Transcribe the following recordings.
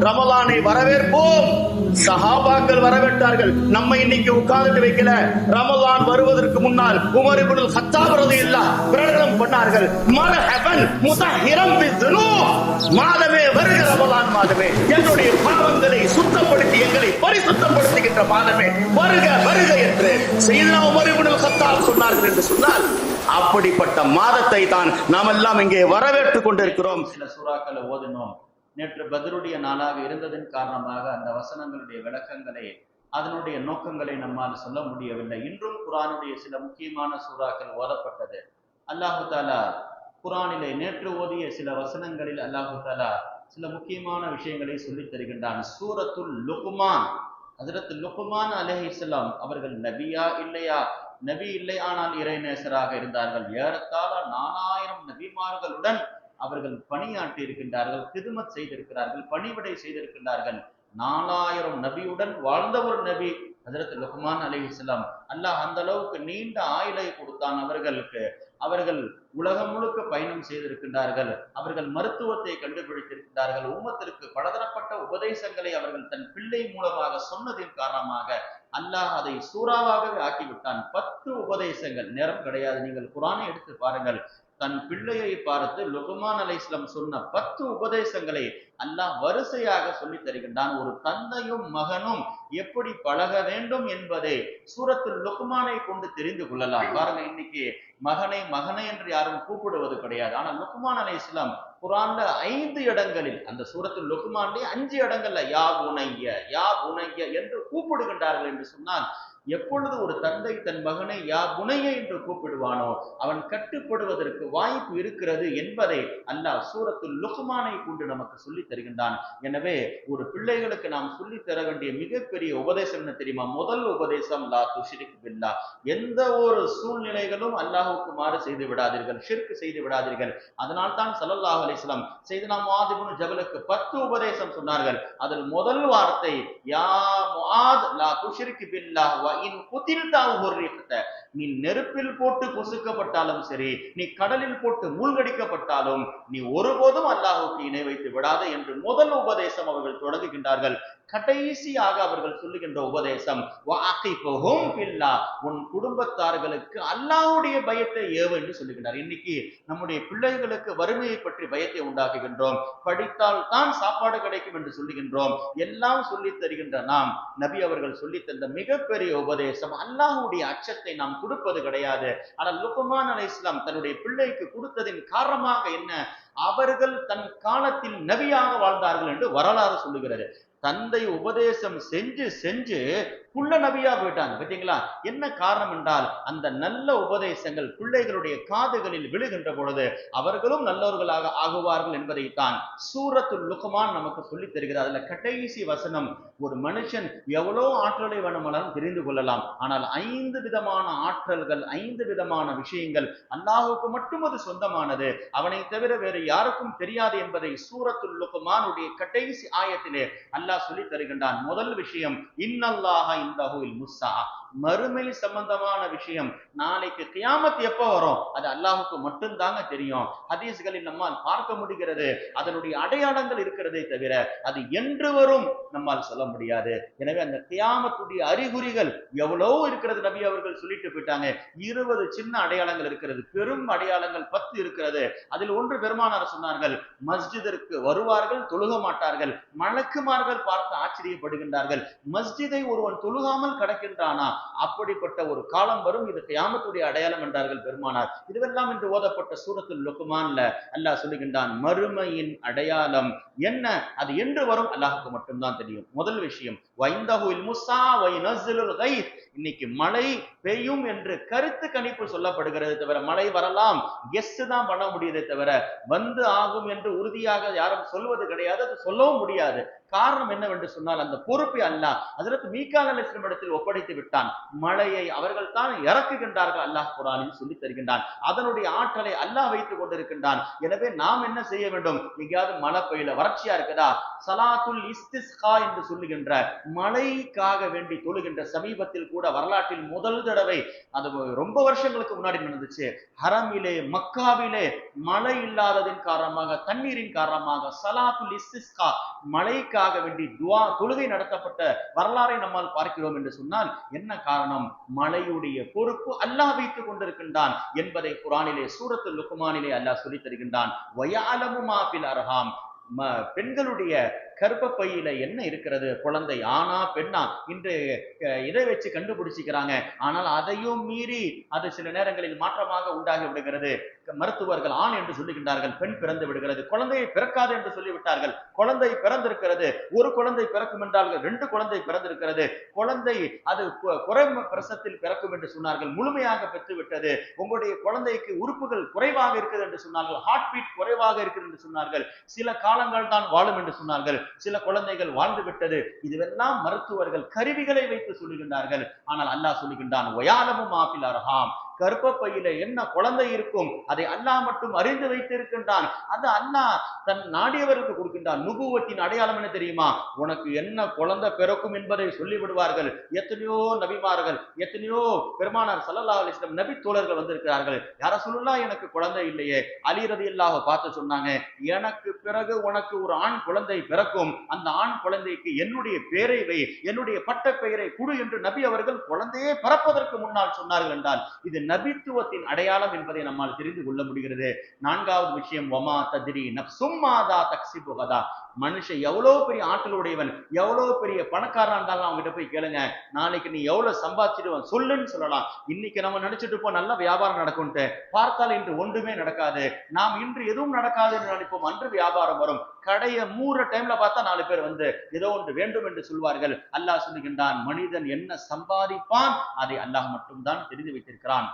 ரமலானை வரவேற்போம். சஹாபாக்கள் வரவேற்றார்கள். நம்ம இன்னைக்கு உட்கார்ந்து வைக்கல. ரமலான் வருவதற்கு முன்னால் உமர் இப்னுல் கத்தாப் ரலியல்லாஹு பிரகடனம் பண்ணார்கள், மர்ஹபன் முதஹிரம் பிதுனூப், மாதமே வருகிற ரமலான் மாதமே, என்னுடைய பாவங்களை சுத்தப்படுத்தி எங்களை பரிசுத்தப்படுத்துகின்ற மாதமே வருக வருக என்று சையதுனா உமர் இப்னுல் கத்தாப் சொன்னார்கள் என்று சொன்னால், அப்படிப்பட்ட மாதத்தை தான் நாம் எல்லாம் இங்கே வரவேற்றுக் கொண்டிருக்கிறோம். சில சூறாக்களை ஓதினோம். நேற்று பத்ருடைய நாளாக இருந்ததன் காரணமாக அந்த வசனங்களுடைய விளக்கங்களை, அதனுடைய நோக்கங்களை நம்மால் சொல்ல முடியவில்லை. இன்றும் குர்ஆனுடைய சில முக்கியமான சூறாக்கள் ஓதப்பட்டது. அல்லாஹு தாலா குர்ஆனிலே நேற்று ஓதிய சில வசனங்களில் அல்லாஹு தாலா சில முக்கியமான விஷயங்களை சொல்லித் தருகின்றான். சூரத்துல் லுக்மான், ஹஜ்ரத் லுக்மான் அலைஹிஸ்ஸலாம் அவர்கள் நபியா இல்லையா? நபி இல்லை, ஆனால் இறைநேசராக இருந்தார்கள். ஏறத்தாழ 4000 நபிமார்களுடன் அவர்கள் பணியாற்றி இருக்கின்றார்கள், கிதுமத் செய்திருக்கிறார்கள், பணிவிடை செய்திருக்கின்றார்கள். 4000 நபியுடன் வாழ்ந்த ஒரு நபி ஹஜ்ரத் லுக்மான் அலைஹிஸ்ஸலாம். அல்லாஹ் அந்த அளவுக்கு நீண்ட ஆயுளை கொடுத்தான் அவர்களுக்கு. அவர்கள் உலகம் முழுக்க பயணம் செய்திருக்கின்றார்கள். அவர்கள் மருத்துவத்தை கண்டுபிடித்திருக்கின்றார்கள். உம்மத்திற்கு பலதரப்பட்ட உபதேசங்களை அவர்கள் தன் பிள்ளை மூலமாக சொன்னதின் காரணமாக அல்லாஹ் அதை சூறாவாகவே ஆக்கிவிட்டான். 10 உபதேசங்கள். நேரம் கிடையாது, நீங்கள் குர்ஆனை எடுத்து பாருங்கள். தன் பிள்ளையை பார்த்து லுக்மான் அலைஹிஸ்ஸலாம் சொன்ன 10 உபதேசங்களை அல்லாஹ் வரிசையாக சொல்லி தருகின்றான். ஒரு தந்தையும் மகனும் எப்படி பழக வேண்டும் என்பதை சூரத்துல் லுக்மானை கொண்டு தெரிந்து கொள்ளலாம். பாருங்க, இன்னைக்கு மகனை மகனை என்று யாரும் கூப்பிடுவது கிடையாது. ஆனால் லுக்மான் அலைஹிஸ்ஸலாம் குர்ஆன்ல 5 இடங்களில், அந்த சூரத்துல் லுக்மான்லயே 5 இடங்கள்ல யா புனைய யா புனைய என்று கூப்பிடுகின்றார்கள் என்று சொன்னால், எப்பொழுது ஒரு தந்தை தன் மகனை யா புனைய என்று கூப்பிடுவானோ அவன் கட்டுப்படுவதற்கு வாய்ப்பு இருக்கிறது என்பதை அல்லாஹ் சூரத்துல் லுக்மானை கொண்டு நமக்கு சொல்லி தருகின்றான். எனவே ஒரு பிள்ளைகளுக்கு நாம் சொல்லி தர வேண்டிய மிகப்பெரிய உபதேசம் என்ன தெரியுமா? முதல் உபதேசம் லா துஷ்ரிக் பில்லாஹ். எந்த ஒரு சூழ்நிலைகளும் அல்லாஹ்வுக்கு மாறு செய்து விடாதீர்கள், ஷிர்க் செய்து விடாதீர்கள். அதனால் தான் ஸல்லல்லாஹு அலைஹி வஸல்லம் சையதுனா முஆத் இப்னு ஜபலுக்கு 10 உபதேசம் சொன்னார்கள். அதில் முதல் வார்த்தை யா முஆத் லா துஷ்ரிக் பில்லாஹ் வ இன் குதில்தா ஹுர்ரிக்த. நீ நெருப்பில் போட்டு பொசுக்கப்பட்டாலும் சரி, நீ கடலில் போட்டு மூழ்கடிக்கப்பட்டாலும் நீ ஒருபோதும் அல்லாஹ்வுக்கு இணை வைத்து விடாதே என்று முதல் உபதேசம் அவர்கள் தொடங்குகின்றார்கள். கடைசியாக அவர்கள் சொல்லுகின்ற உபதேசம் வஅகிஃபுஹும் பில்லாஹ், உன் குடும்பத்தார்களுக்கு அல்லாஹ்வுடைய பயத்தை ஏவு என்று சொல்லுகின்றார். இன்னைக்கு நம்முடைய பிள்ளைகளுக்கு வறுமையை பற்றி பயத்தை உண்டாக்குகின்றோம். படித்தால் தான் சாப்பாடு கிடைக்கும் என்று சொல்லுகின்றோம். எல்லாம் சொல்லி தருகின்ற நாம், நபி அவர்கள் சொல்லி தந்த மிகப்பெரிய உபதேசம் அல்லாஹ்வுடைய அச்சத்தை நாம் கொடுப்பது கிடையாது. ஆனால் லுக்மான் அலைஹிஸ்ஸலாம் தன்னுடைய பிள்ளைக்கு கொடுத்ததின் காரணமாக என்ன? அவர்கள் தன் காலத்தில் நபியாக வாழ்ந்தார்கள் என்று வரலாறு சொல்லுகிறது. தந்தை உபதேசம் செஞ்சு செஞ்சு புள்ள நபியா போயிட்டாங்க. பார்த்தீங்களா? என்ன காரணம் என்றால், அந்த நல்ல உபதேசங்கள் பிள்ளைகளுடைய காதுகளில் விழுகின்ற பொழுது அவர்களும் நல்லவர்களாக ஆகுவார்கள் என்பதைத்தான் சூரத்துல் லுக்மான் நமக்கு சொல்லி தருகிறது. அதுல கடைசி வசனம், ஒரு மனுஷன் எவ்வளோ ஆற்றலை வேணுமானாலும் தெரிந்து கொள்ளலாம், ஆனால் 5 விதமான ஆற்றல்கள், 5 விதமான விஷயங்கள் அல்லாஹ்வுக்கு மட்டும் அது சொந்தமானது, அவனை தவிர வேறு யாருக்கும் தெரியாது என்பதை சூரத்துல் லுக்மானுடைய கடைசி ஆயத்திலே அல்லாஹ் சொல்லி தருகின்றான். முதல் விஷயம், இன்னல்லாஹ இந்தஹுல் முஸ்ஸா, மறுமை சம்பந்தமான விஷயம். நாளைக்கு கியாமத் எப்ப வரும் அது அல்லாஹ்வுக்கு மட்டும்தாங்க தெரியும். ஹதீஸ்களில் நம்மால் பார்க்க முடிகிறது, அதனுடைய அடையாளங்கள் இருக்கிறதே தவிர அது என்று வரும் நம்மால் சொல்ல முடியாது. எனவே அந்த கியாமத்துடைய அறிகுறிகள் எவ்வளவு இருக்கிறது நபி அவர்கள் சொல்லிட்டு போயிட்டாங்க. 20 சின்ன அடையாளங்கள் இருக்கிறது, பெரும் அடையாளங்கள் 10 இருக்கிறது. அதில் ஒன்று பெருமானார் சொன்னார்கள், மஸ்ஜிதிற்கு வருவார்கள், தொழுக மாட்டார்கள், மலக்குமார்கள் பார்த்து ஆச்சரியப்படுகின்றார்கள். மஸ்ஜிதை ஒருவன் தொழுகாமல் கடக்கின்றானா? அப்படிப்பட்ட ஒரு காலம் வரும், இது கியாமத்துடைய அடையாளம் என்றார்கள் பெருமானார். இதுவெல்லாம் இன்று ஓதப்பட்ட சூரத்துல் லுக்மான்ல அல்லாஹ் சொல்லுகின்றான். மறுமையின் அடையாளம் என்ன, அது என்று வரும் அல்லாஹ்வுக்கு மட்டும்தான் தெரியும். முதல் விஷயம், வைந்தஹுல் முஸ்ஸா வைனஸிலுல் கைத். இன்னைக்கு மழை பெய்யும் என்று கருத்து கணிப்பு சொல்லப்படுகிறது தவிர, மழை வரலாம் கெஸ் தான் பண்ண முடியுதே தவிர வந்து ஆகும் என்று உறுதியாக யாரும் சொல்வது கிடையாது, அது சொல்லவும் முடியாது. காரணம் என்னவென்று சொன்னால், அந்த பொறுப்பை அல்லாஹ் ஹஜ்ரத் மீகாயில் அலைஹிஸ்ஸலாம் இடத்தில் ஒப்படைத்து விட்டான். மழையை அவர்கள் தான் இறக்குகின்றார்கள், அல்லாஹ் குர்ஆனில் சொல்லி தருகின்றான். அதனுடைய ஆற்றலை அல்லாஹ் வைத்துக் கொண்டிருக்கின்றான். எனவே நாம் என்ன செய்ய வேண்டும்? எங்கேயாவது மழை பெய்யல, வறட்சியா இருக்குதா, சலாத்துல் இஸ்திஸ்கா என்று சொல்லுகின்ற மழைக்காக வேண்டி தொழுகின்ற சமீபத்தில் கூட வரலாற்றில் முதல் தடவை, அது ரொம்ப வருஷங்களுக்கு முன்னாடி நடந்துச்சு, ஹரமிலே மக்காவிலே மழை இல்லாததின் காரணமாக, தண்ணீரின் காரணமாக சலாத்துல் இஸ்திஸ்கா, மழைக்காக மழைக்காக வேண்டி தொழுகை நடத்தப்பட்ட வரலாறை நம்மால் பார்க்கிறோம் என்று சொன்னால் என்ன காரணம்? மழையுடைய பொறுப்பு அல்லாஹ் வைத்துக் கொண்டிருக்கின்றான் என்பதை குர்ஆனிலே சூரத்துல் லுக்மானிலே அல்லாஹ் சொல்லித் தருகின்றான். வயஅலமு மா ஃபில் அர்ஹாம், பெண்களுடைய கர்ப்பப்பையில என்ன இருக்கிறது, குழந்தை ஆணா பெண்ணா இன்று இதை வச்சு கண்டுபிடிச்சிக்கிறாங்க. ஆனால் அதையும் மீறி அது சில நேரங்களில் மாற்றமாக உண்டாகி விடுகிறது. மருத்துவர்கள் ஆண் என்று சொல்லுகின்றார்கள், பெண் பிறந்து விடுகிறது. குழந்தையை பிறக்காது என்று சொல்லிவிட்டார்கள், குழந்தை பிறந்திருக்கிறது. ஒரு குழந்தை பிறக்கும் என்றார்கள், 2 குழந்தை பிறந்திருக்கிறது. குழந்தை அது குறை பிரசத்தில் பிறக்கும் என்று சொன்னார்கள், முழுமையாக பெற்றுவிட்டது. உங்களுடைய குழந்தைக்கு உறுப்புகள் குறைவாக இருக்குது என்று சொன்னார்கள், ஹார்ட் பீட் குறைவாக இருக்குது என்று சொன்னார்கள். சில காலங்கள் தான் வாழும் என்று சொன்னார்கள், சில குழந்தைகள் வாழ்ந்து விட்டது. இதுவெல்லாம் மருத்துவர்கள் கருவிகளை வைத்து சொல்லுகின்றார்கள். ஆனால் அல்லாஹ் சொல்லுகின்றான், வயஅலமு மா ஃபில் அர்ஹாம், கர்ப்பப்பையில என்ன குழந்தை இருக்கும் அதை அல்லாஹ் மட்டும் அறிந்து வைத்திருக்கின்றான். அது அல்லாஹ் தன் நாடியவருக்கு கொடுக்கின்றான். நுபுவத்தின் அடையாளம் என்ன தெரியுமா? உனக்கு என்ன குழந்தை பிறக்கும் என்பதை சொல்லி விடுவார்கள். எத்தனையோ நபிமார்கள், எத்தனையோ பெருமானார் ஸல்லல்லாஹு அலைஹி வஸல்லம் நபி தோழர்கள் வந்திருக்கிறார்கள். யா ரசூலுல்லாஹ், எனக்கு குழந்தை இல்லையே. அலி ரலியல்லாஹு பார்த்து சொன்னாங்க, எனக்கு பிறகு உனக்கு ஒரு ஆண் குழந்தை பிறக்கும், அந்த ஆண் குழந்தைக்கு என்னுடைய பெயரை வை, என்னுடைய பட்ட பெயரை குடு என்று நபி அவர்கள் குழந்தையே பிறப்பதற்கு முன்னால் சொன்னார்கள் என்றால் இது நபித்துவத்தின் அடையாளம் என்பதை நம்மால் தெரிந்து கொள்ள முடிகிறது. 4வது விஷயம், வமா தத்ரி நஃப்சும் மாதா தக்ஸிபு கதா. மனுஷன் எவ்வளவு பெரிய ஆற்றலுடையவன், எவ்வளவு பெரிய பணக்காரனா இருந்தாலும் அவங்க கிட்ட போய் கேளுங்க, நாளைக்கு நீ எவ்வளவு சம்பாதிச்சிடுவன் சொல்லுன்னு சொல்லலாம். இன்னைக்கு நம்ம நினைச்சிட்டு இருப்போம் நல்ல வியாபாரம் நடக்கும்ட்டு, பார்த்தால் இன்று ஒன்றுமே நடக்காது. நாம் இன்று எதுவும் நடக்காது என்று நினைப்போம், அன்று வியாபாரம் வரும். கடையை மூற டைம்ல பார்த்தா 4 பேர் வந்து ஏதோ ஒன்று வேண்டும் என்று சொல்வார்கள். அல்லாஹ் சொல்லுகின்றான், மனிதன் என்ன சம்பாதிப்பான் அதை அல்லாஹ் மட்டும்தான் தெரிந்து வைத்திருக்கிறான்.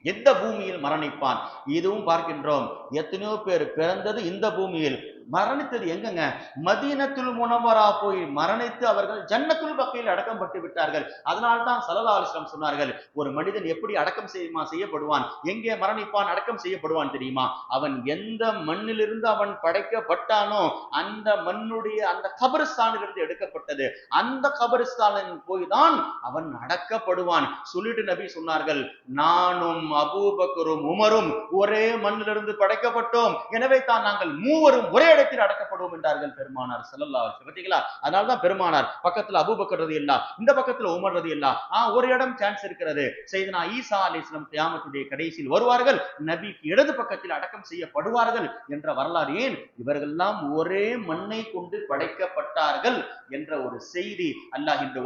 எந்த பூமியில் மரணிப்பான் இதுவும் பார்க்கின்றோம். எத்தனையோ பேர் பிறந்தது இந்த பூமியில், மரணித்தது எங்கங்க? மதீனத்துல் முனவ்வரா போய் மரணித்து அவர்கள் ஜன்னத்துல் பக்கீல் அடக்கம் பட்டு விட்டார்கள். அதனால்தான் ஸல்லல்லாஹு அலைஹி வஸல்லம் சொன்னார்கள், ஒரு மனிதன் எப்படி அடக்கம் செய்யப்படுவான், எங்கே மரணிப்பான், அடக்கம் செய்யப்படுவான் தெரியுமா? அவன் எந்த மண்ணிலிருந்து அவன் படைக்கப்பட்டானோ அந்த மண்ணுடைய அந்த கபரிஸ்தானிலிருந்து எடுக்கப்பட்டது, அந்த கபரிஸ்தானில் போய் தான் அவன் அடக்கப்படுவான். சொல்லிட்டு நபி சொன்னார்கள், நானும் அபூபக்கரும் உமரும் ஒரே மண்ணிலிருந்து படைக்கப்பட்டோம், எனவே தான் நாங்கள் மூவரும் ஒரே இடத்தில் அடக்கப்படுவோம் என்றார்கள் பெருமானார் ஸல்லல்லாஹு அலைஹி வஸல்லம். பாத்தீங்களா? அதனால்தான் பெருமானார் பக்கத்துல அபூபக்கர் ரலியல்லாஹு, இந்த பக்கத்துல உமர் ரலியல்லாஹு, ஒரு இடம் சான்ஸ் இருக்கிறது. சையதுனா ஈசா அலைஹிஸ்ஸலாம் கியாமத்துடைய கடைசியில் வருவார்கள், நபிக்கு இடது பக்கத்தில் அடக்கம் செய்யப்படுவார்கள் என்ற வரலாறு. ஏன்? இவர்கள் எல்லாம் ஒரே மண்ணை கொண்டு படைக்கப்பட்டார்கள் என்ற ஒரு செய்தி அல்லாஹ் இன்று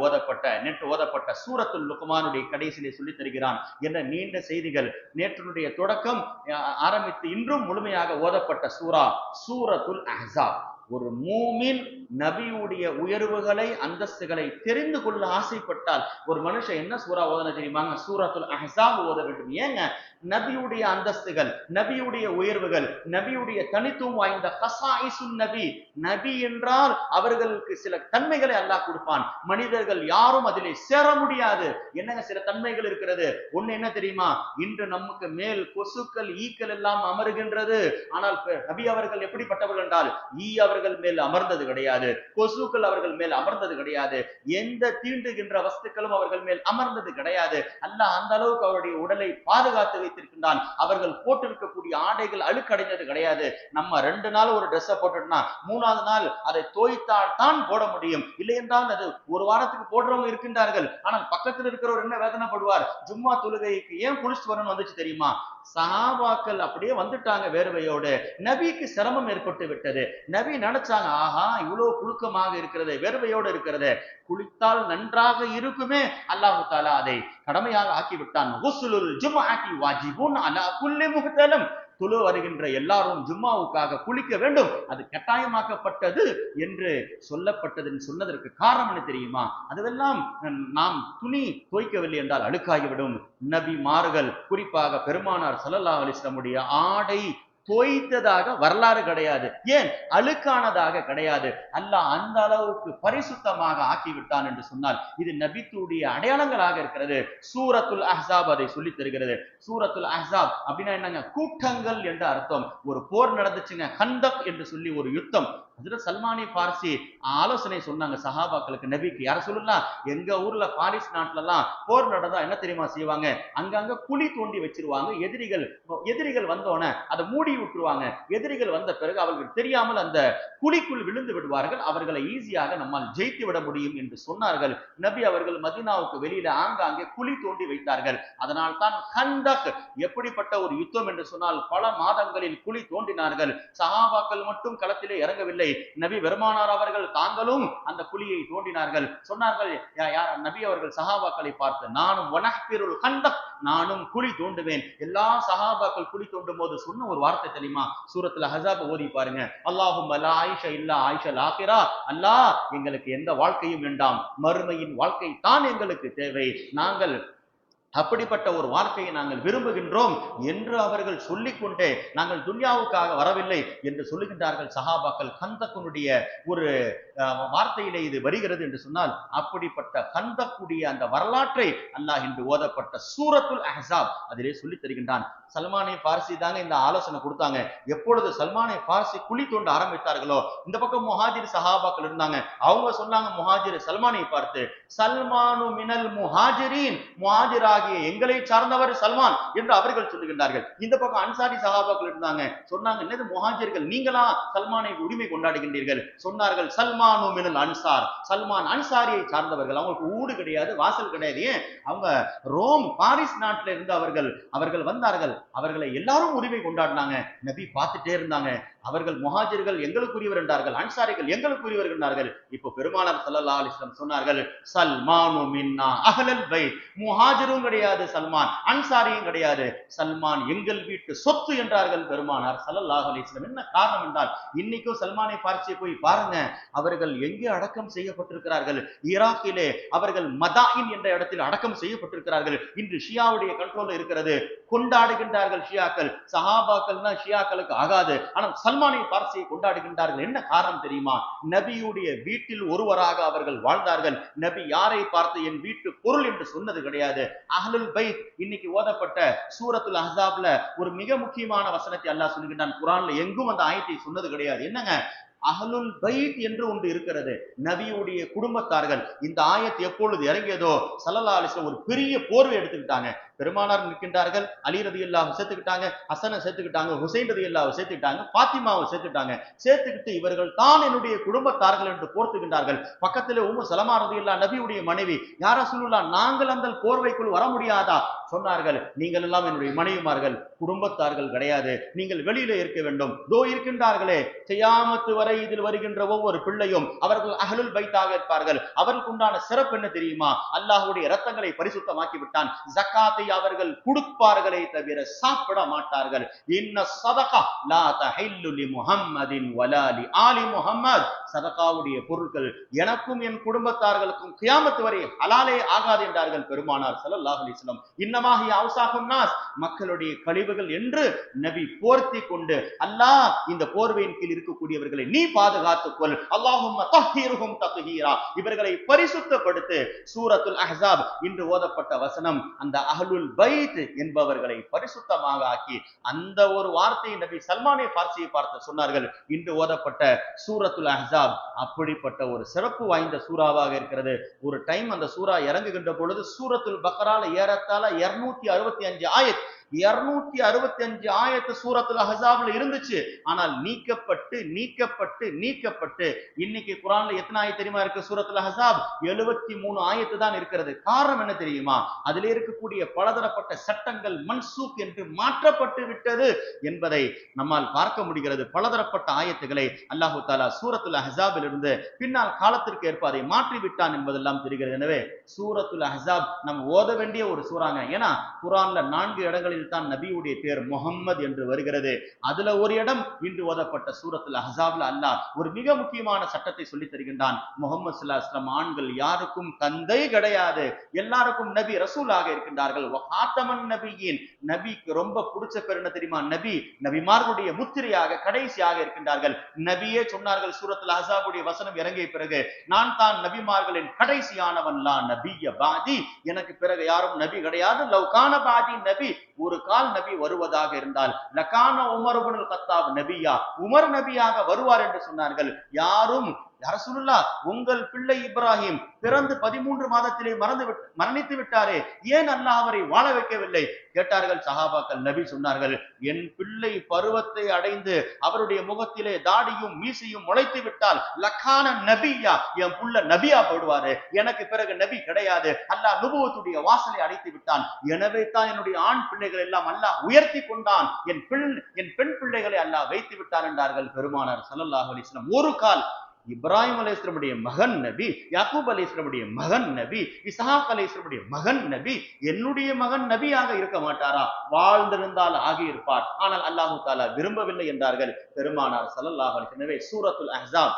நேற்று ஓதப்பட்ட சூரத்துல் லுக்மானுடைய கடைசியிலே சொல்லித் தருகிறான் என்ற நீண்ட செய்திகள். நேற்றுடைய தொடக்கம் ஆரம்பித்து இன்றும் முழுமையாக ஓதப்பட்ட சூரத்துல் அஹ்ஸாப். ஒரு மூமின் நபியுடைய உயர்வுகளை அந்தஸ்துகளை தெரிந்து கொள்ள ஆசைப்பட்டால் ஒரு மனுஷன் என்ன சூரா ஓதணும் தெரியுமாங்க? சூரத்துல் அஹ்ஸாப் ஓத வேண்டும். ஏங்க? நபியுடைய அந்தஸ்துகள், நபியுடைய உயர்வுகள், நபியுடைய தனித்துவம் வாய்ந்த கஸாயிசுன் நபி. நபி என்றால் அவர்களுக்கு சில தன்மைகளை அல்லாஹ் கொடுப்பான், மனிதர்கள் யாரும் அதிலே சேர முடியாது. என்னங்க சில தன்மைகள் இருக்கிறது? ஒண்ணு என்ன தெரியுமா? இன்று நமக்கு மேல் கொசுக்கள் ஈக்கள் எல்லாம் அமருகின்றது. ஆனால் நபி அவர்கள் எப்படிப்பட்டவர்கள் என்றால் ஈ அவர்கள் மேல் அமர்ந்தது கிடையாது, கொசுக்கள் அவர்கள் மேல் அமர்ந்தது கிடையாது, எந்த தீண்டுகின்ற வஸ்துக்களும் அவர்கள் மேல் அமர்ந்தது கிடையாது. அல்லாஹ் அந்த அளவுக்கு அவருடைய உடலை பாதுகாத்து வைத்திருக்கின்றான். அவர்கள் போட்டிருக்கக்கூடிய ஆடைகள் அழுக்கடைந்தது கிடையாது. நம்ம 2 நாள் ஒரு ட்ரெஸ்ஸை போட்டுட்டோம்னா 3வது நாள் அதை தோய்த்தால் தான் போட முடியும், இல்லை என்றால் அது ஒரு வாரத்துக்கு போடுறவங்க இருக்கின்றார்கள். ஆனால் பக்கத்தில் இருக்கிறவர் என்ன வேதனைப்படுவார்? ஜும்மா தொழுகைக்கு ஏன் குளிச்சுட்டு வரணும்னு வந்துச்சு தெரியுமா? சஹாபாக்கள் அப்படியே வந்துட்டாங்க வேர்வையோடு, நபிக்கு சிரமம் ஏற்பட்டு விட்டது. நபி நினைச்சாங்க, ஆஹா இவ்வளவு புழுக்கமாக இருக்கிறது, வேர்வையோடு இருக்கிறது, குளித்தால் நன்றாக இருக்குமே. அல்லாஹ் தஆலா அதை கடமையாக ஆக்கி விட்டான். குஸ்லுல் ஜும்ஆத்தி வாஜிபுன் அலா குல்லி முஹ்தலம். துளு வருகின்ற எல்லாரும் ஜும்மாவுக்காக குளிக்க வேண்டும், அது கட்டாயமாக்கப்பட்டது என்று சொன்னதற்கு காரணம் என்ன தெரியுமா? அதுவெல்லாம் நாம் துணி தோய்க்கவில்லை என்றால் அழுக்காகிவிடும். நபிமார்கள் குறிப்பாக பெருமானார் ஸல்லல்லாஹு அலைஹி வஸல்லம் உடைய ஆடை தோய்த்ததாக வரலாறு கிடையாது. ஏன்? அழுக்கானதாக கிடையாது. அல்லாஹ் அந்த அளவுக்கு பரிசுத்தமாக ஆக்கிவிட்டான் என்று சொன்னால் இது நபித்துடைய அடையாளங்களாக இருக்கிறது. சூரத்துல் அஹ்ஸாப் அதை சொல்லித் தருகிறது. சூரத்துல் அஹ்ஸாப் அப்படின்னா என்னங்க? கூட்டங்கள் என்ற அர்த்தம். ஒரு போர் நடந்துச்சுங்க, கந்தக் என்று சொல்லி ஒரு யுத்தம். ஹஜ்ரத் சல்மானே பார்சி ஆலோசனை சொன்னாங்க சஹாபாக்களுக்கு, நபிக்கு. யார சொல்லலாம், எங்க ஊர்ல பாரிஸ் நாட்டுல எல்லாம் போர் நடந்தா என்ன தெரியுமா செய்வாங்க, அங்கங்க குழி தோண்டி வச்சிருவாங்க. எதிரிகள் வந்தோடனே அதை மூடி விட்டுருவாங்க. எதிரிகள் வந்த பிறகு அவர்களுக்கு தெரியாமல் அந்த குழிக்குள் விழுந்து விடுவார்கள். அவர்களை ஈஸியாக நம்மால் ஜெயித்து விட முடியும் என்று சொன்னார்கள். நபி அவர்கள் மதீனாவுக்கு வெளியில ஆங்காங்கே குழி தோண்டி வைத்தார்கள். அதனால் தான் கந்தக் எப்படிப்பட்ட ஒரு யுத்தம் என்று சொன்னால் பல மாதங்களில் குழி தோண்டினார்கள். சஹாபாக்கள் மட்டும் களத்திலே இறங்கவில்லை, நபி பெருமானார் அவர்கள் தாங்களும் அந்த குழியை தோண்டினார்கள். சொன்னார்கள், நபி அவர்கள் சஹாபாக்களை பார்த்து, நானும் வனஹ்பிருல் கந்தக், நானும் குழி தோண்டுவேன். எல்லா சஹாபாக்கள் குழி தோண்டும் போது சொன்ன ஒரு வார்த்தை தெரியுமா, சூரத்துல அஹ்ஸாப் ஓதி பாருங்க. அல்லாஹும்ம லா ஆயிஷா இல்லா ஆயிஷல் ஆகிரா, அல்லாஹ் எங்களுக்கு எந்த வாழ்க்கையும் வேண்டாம், மறுமையின் வாழ்க்கை தான் எங்களுக்கு தேவை, நாங்கள் அப்படிப்பட்ட ஒரு வாழ்க்கையை நாங்கள் விரும்புகின்றோம் என்று அவர்கள் சொல்லிக்கொண்டே, நாங்கள் துன்யாவுக்காக வரவில்லை என்று சொல்லுகின்றார்கள் சஹாபாக்கள். கந்தக்குனுடைய ஒரு வார்த்தையிலே இது வருகிறது என்று சொன்னால், அப்படிப்பட்ட கந்தக்குடைய அந்த வரலாற்றை அல்லாஹ் இன்று ஓதப்பட்ட சூரத்துல் அஹ்ஸாப் அதிலே சொல்லி தருகின்றான். சல்மானே பார்சி தாங்க இந்த ஆலோசனை கொடுத்தாங்க. எப்பொழுது சல்மானே பார்சி குழி தோண்ட ஆரம்பித்தார்களோ, இந்த பக்கம் முஹாஜிர் சஹாபாக்கள் இருந்தாங்க. அவங்க சொன்னாங்க முஹாஜிர் சல்மானை பார்த்து, சல்மானு மினல் முஹாஜிரின், முஹாஜிராக எங்களை சார்ந்தவர் சல்மான் என்று அவர்கள் சொல்லுகின்றார்கள். இந்த பக்கம் அன்சாரி சஹாபாக்கள் இருந்தாங்க. சொன்னாங்க, என்னது முஹாஜிர்கள் நீங்களா சல்மானை உரிமை கொண்டாடுகின்றீர்கள்? சொன்னார்கள், சல்மானு மினல் அன்சார், சல்மான் அன்சாரியை சார்ந்தவர்கள், அவங்களுக்கு ஊடு கிடையாது, வாசல் கிடையாது. ஏன், அவங்க ரோம் பாரிஸ் நாட்டில இருந்து அவர்கள் வந்தார்கள். அவர்களை எல்லாரும் உரிமை கொண்டாடினாங்க. நபி பார்த்துட்டே இருந்தாங்க. அவர்கள் முஹாஜிர்கள் எங்களுக்குரியவர் என்றார்கள், அன்சாரிகள் எங்களுக்குரியவர் என்றார்கள். இப்போ பெருமானார் ஸல்லல்லாஹு அலைஹி வஸல்லம் சொன்னார்கள், சல்மானு மின்னா அஹ்லல் பைத், முஹாஜிரும் கிடையாது சல்மான், அன்சாரியும் கிடையாது, சல்மான் எங்கள் வீட்டு சொத்து என்றார்கள் பெருமானார் ஸல்லல்லாஹு அலைஹி வஸல்லம். என்ன காரணம் என்றால், இன்னைக்கும் சல்மானை பார்சியை போய் பாருங்க, அவர்கள் எங்கே அடக்கம் செய்யப்பட்டிருக்கிறார்கள்? ஈராக்கிலே அவர்கள் மதாயின் என்ற இடத்தில் அடக்கம் செய்யப்பட்டிருக்கிறார்கள். இன்று ஷியாவுடைய கண்ட்ரோல் இருக்கிறது. கொண்டாடுகின்றார்கள் ஷியாக்கள். சஹாபாக்கள்னா ஷியாக்களுக்கு ஆகாது, ஆனால் சல்மானை பார்சியை கொண்டாடுகின்றார்கள். என்ன காரணம் தெரியுமா? நபியுடைய வீட்டில் ஒருவராக அவர்கள் வாழ்ந்தார்கள். நபி யாரை பார்த்து என் வீட்டு பொருள் என்று சொன்னது கிடையாது. அஹ்லுல் பைத் இன்னைக்கு ஓதப்பட்ட சூரத்துல் அஹ்ஸாப்ல ஒரு மிக முக்கியமான வசனத்தை அல்லாஹ் சொல்லுகின்றான். குர்ஆன்ல எங்கும் அந்த ஆயத்தை சொன்னது கிடையாது. என்னங்க, அஹ்லுல் பைத் என்று ஒன்று இருக்கிறது, நபியுடைய குடும்பத்தார்கள். இந்த ஆயத் எப்பொழுது இறங்கியதோ ஸல்லல்லாஹு அலைஹி வஸல்லம் ஒரு பெரிய போர்வை எடுத்துக்கிட்டாங்க. பெருமானார் நிற்கின்றார்கள், அலி ரலியல்லாஹு சேர்த்துக்கிட்டாங்க, ஹசனை சேர்த்துக்கிட்டாங்க, ஹுசைன் ரலியல்லாஹு சேர்த்துக்கிட்டாங்க, பாத்திமாவை சேர்த்துக்கிட்டு இவர்கள் தான் என்னுடைய குடும்பத்தார்கள் என்று போர்த்துகின்றார்கள். பக்கத்திலே உம்மு சலமா ரலியல்லாஹு நபியுடைய மனைவி, யா ரசூலுல்லாஹ் நாங்கள் அந்த போர்வைக்குள் வர முடியாதா? சொன்னார்கள், நீங்கள் எல்லாம் என்னுடைய மனைவிமார்கள், குடும்பத்தார்கள் கிடையாது, நீங்கள் வெளியிலே இருக்க வேண்டும். தோ இருக்கின்றார்களே, கியாமத் வரை இதில் வருகின்ற ஒவ்வொரு பிள்ளையும் அவர்கள் அஹ்லுல் பைத்தாக இருப்பார்கள். அவர்களுக்கு உண்டான சிறப்பு என்ன தெரியுமா? அல்லாஹ்வுடைய இரத்தங்களை பரிசுத்தமாக்கி விட்டான். ஜகாத்தை அவர்கள் கொடுப்பார்களே தவிர சாப்பிட மாட்டார்கள். இன்ன ஸதகா லா தஹில்லு லி முஹம்மதின் வலா லி ஆலி முஹம்மத், சதகாவுடைய பொருட்கள் எனக்கும் என் குடும்பத்தார்களுக்கும் கியாமத் வரை ஹலாலே ஆகாது என்றார்கள் பெருமானார் ஸல்லல்லாஹு அலைஹி வஸல்லம். இன்னமாஹி அவ்சாகுன் நாஸ், மக்களுடைய கழிவுகள் என்று நபி போர்த்தி கொண்டு, அல்லாஹ் இந்த போர்வையின் கீழ் இருக்கக்கூடியவர்களை நீ பாதுகாத்துக் கொள், அல்லாஹும்ம தஹ்ஹிர்ஹும் தத்ஹீரா, இவர்களை பரிசுத்தப்படுத்து. சூரத்துல் அஹ்ஸாப் இன்று ஓதப்பட்ட வசனம் அந்த அஹ்லுல் பைத் என்பவர்களை பரிசுத்தமாக ஆக்கி, அந்த ஒரு வார்த்தையை நபி சல்மானே பார்சியை பார்த்து சொன்னார்கள். இன்று ஓதப்பட்ட சூரத்துல் அஹ்ஸாப் அப்படிப்பட்ட ஒரு சிறப்பு வாய்ந்த சூறாவாக இருக்கிறது. ஒரு டைம் அந்த சூரா இறங்குகின்ற பொழுது சூரத்துல் பக்ரால ஏறத்தாழ 265 ஆயத், 265 ஆயத்து சூரத்துல் அஹ்ஸாப்ல இருந்துச்சு. ஆனால் நீக்கப்பட்டு நீக்கப்பட்டு நீக்கப்பட்டு இன்னைக்கு குர்ஆன்ல எத்தனை ஆயத் தெரியுமா இருக்கு? சூரத்துல் அஹ்ஸாப் 73 ஆயத்து தான் இருக்கிறது. காரணம் என்ன தெரியுமா? அதிலே இருக்கக்கூடிய பலதரப்பட்ட சட்டங்கள் மன்சூக் என்று மாற்றப்பட்டு விட்டது என்பதை நம்மால் பார்க்க முடிகிறது. பலதரப்பட்ட ஆயத்துகளை அல்லாஹு தஆலா சூரத்துல் அஹ்ஸாபில் இருந்து பின்னால் காலத்திற்கு ஏற்ப அதை மாற்றி விட்டான் என்பதெல்லாம் தெரிகிறது. எனவே சூரத்துல் அஹ்ஸாப் நாம் ஓத வேண்டிய ஒரு சூறாங்க. ஏன்னா குர்ஆன்ல 4 இடங்களில் தான் நபியுடைய பேர் முஹம்மது என்று வருகிறது. அதுல ஒரு இடம் இன்று ஓதப்பட்ட சூரத்துல் அஹ்ஸாப்ல அல்லாஹ் ஒரு மிக முக்கியமான சட்டத்தை சொல்லி தருகின்றான். முஹம்மது ஸல்லல்லாஹு அலைஹி வஸல்லம் ஆண்கள் யாருக்கும் தந்தை கிடையாது, எல்லாருக்கும் நபி ரசூலாக இருக்கின்றார்கள். வஹாத்தமன் நபியின், நபிக்கு ரொம்ப பிடிச்ச பேர் என்ன தெரியுமா? நபி, நபிமார்களுடைய முத்திரையாக கடைசியாக இருக்கின்றார்கள். நபியே சொன்னார்கள் சூரத்துல் அஹ்ஸாபுடைய வசனம் இறங்கிய பிறகு, நான் தான் நபிமார்களின் கடைசியானவன், லா நபிய பாதி, எனக்கு பிறகு யாரும் நபி கிடையாது, லவ் கான பாதி நபி, ஒரு கால் நபி வருவதாக இருந்தால் லகான உமர் இப்னுல் கத்தாப் நபியா, உமர் நபியாக வருவார் என்று சொன்னார்கள். யாரும் ரசூலுல்லாஹ் உங்கள் பிள்ளை இப்ராஹிம் பிறந்து 13 மாதத்திலே மரணித்து விட்டாரே, ஏன் அல்லாஹ் அவரை வாழ வைக்கவில்லை கேட்டார்கள் சஹாபாக்கள். நபி சொன்னார்கள், என் பிள்ளை பருவத்தை அடைந்து அவருடைய முகத்திலே தாடியும் மீசையும் முளைத்து விட்டால் லக்கான நபியா, என் புள்ள நபியா போடுவாரு, எனக்கு பிறகு நபி கிடையாது, அல்லாஹ் நுபுவத்துடைய வாசலை அடைத்து விட்டான். எனவே தான் என்னுடைய ஆண் பிள்ளைகள் எல்லாம் அல்லாஹ் உயர்த்தி கொண்டான், என் பெண் பிள்ளைகளை அல்லாஹ் வைத்து விட்டான் என்றார்கள் பெருமானார் ஸல்லல்லாஹு அலைஹி வஸல்லம். ஒரு கால் இப்ராஹிம் அலைஹிஸ்ஸலாமுடைய மகன் நபி, யாக்கூப் அலைஹிஸ்ஸலாமுடைய மகன் நபி, இஸ்ஹாக் அலைஹிஸ்ஸலாமுடைய மகன் நபி, என்னுடைய மகன் நபியாக இருக்க மாட்டாரா? வாழ்ந்திருந்தால் ஆகியிருப்பார். ஆனால் அல்லாஹு தஆலா விரும்பவில்லை என்றார்கள் பெருமானார் ஸல்லல்லாஹு அலைஹி வஸல்லம். எனவே சூரத்துல் அஹ்ஸாப்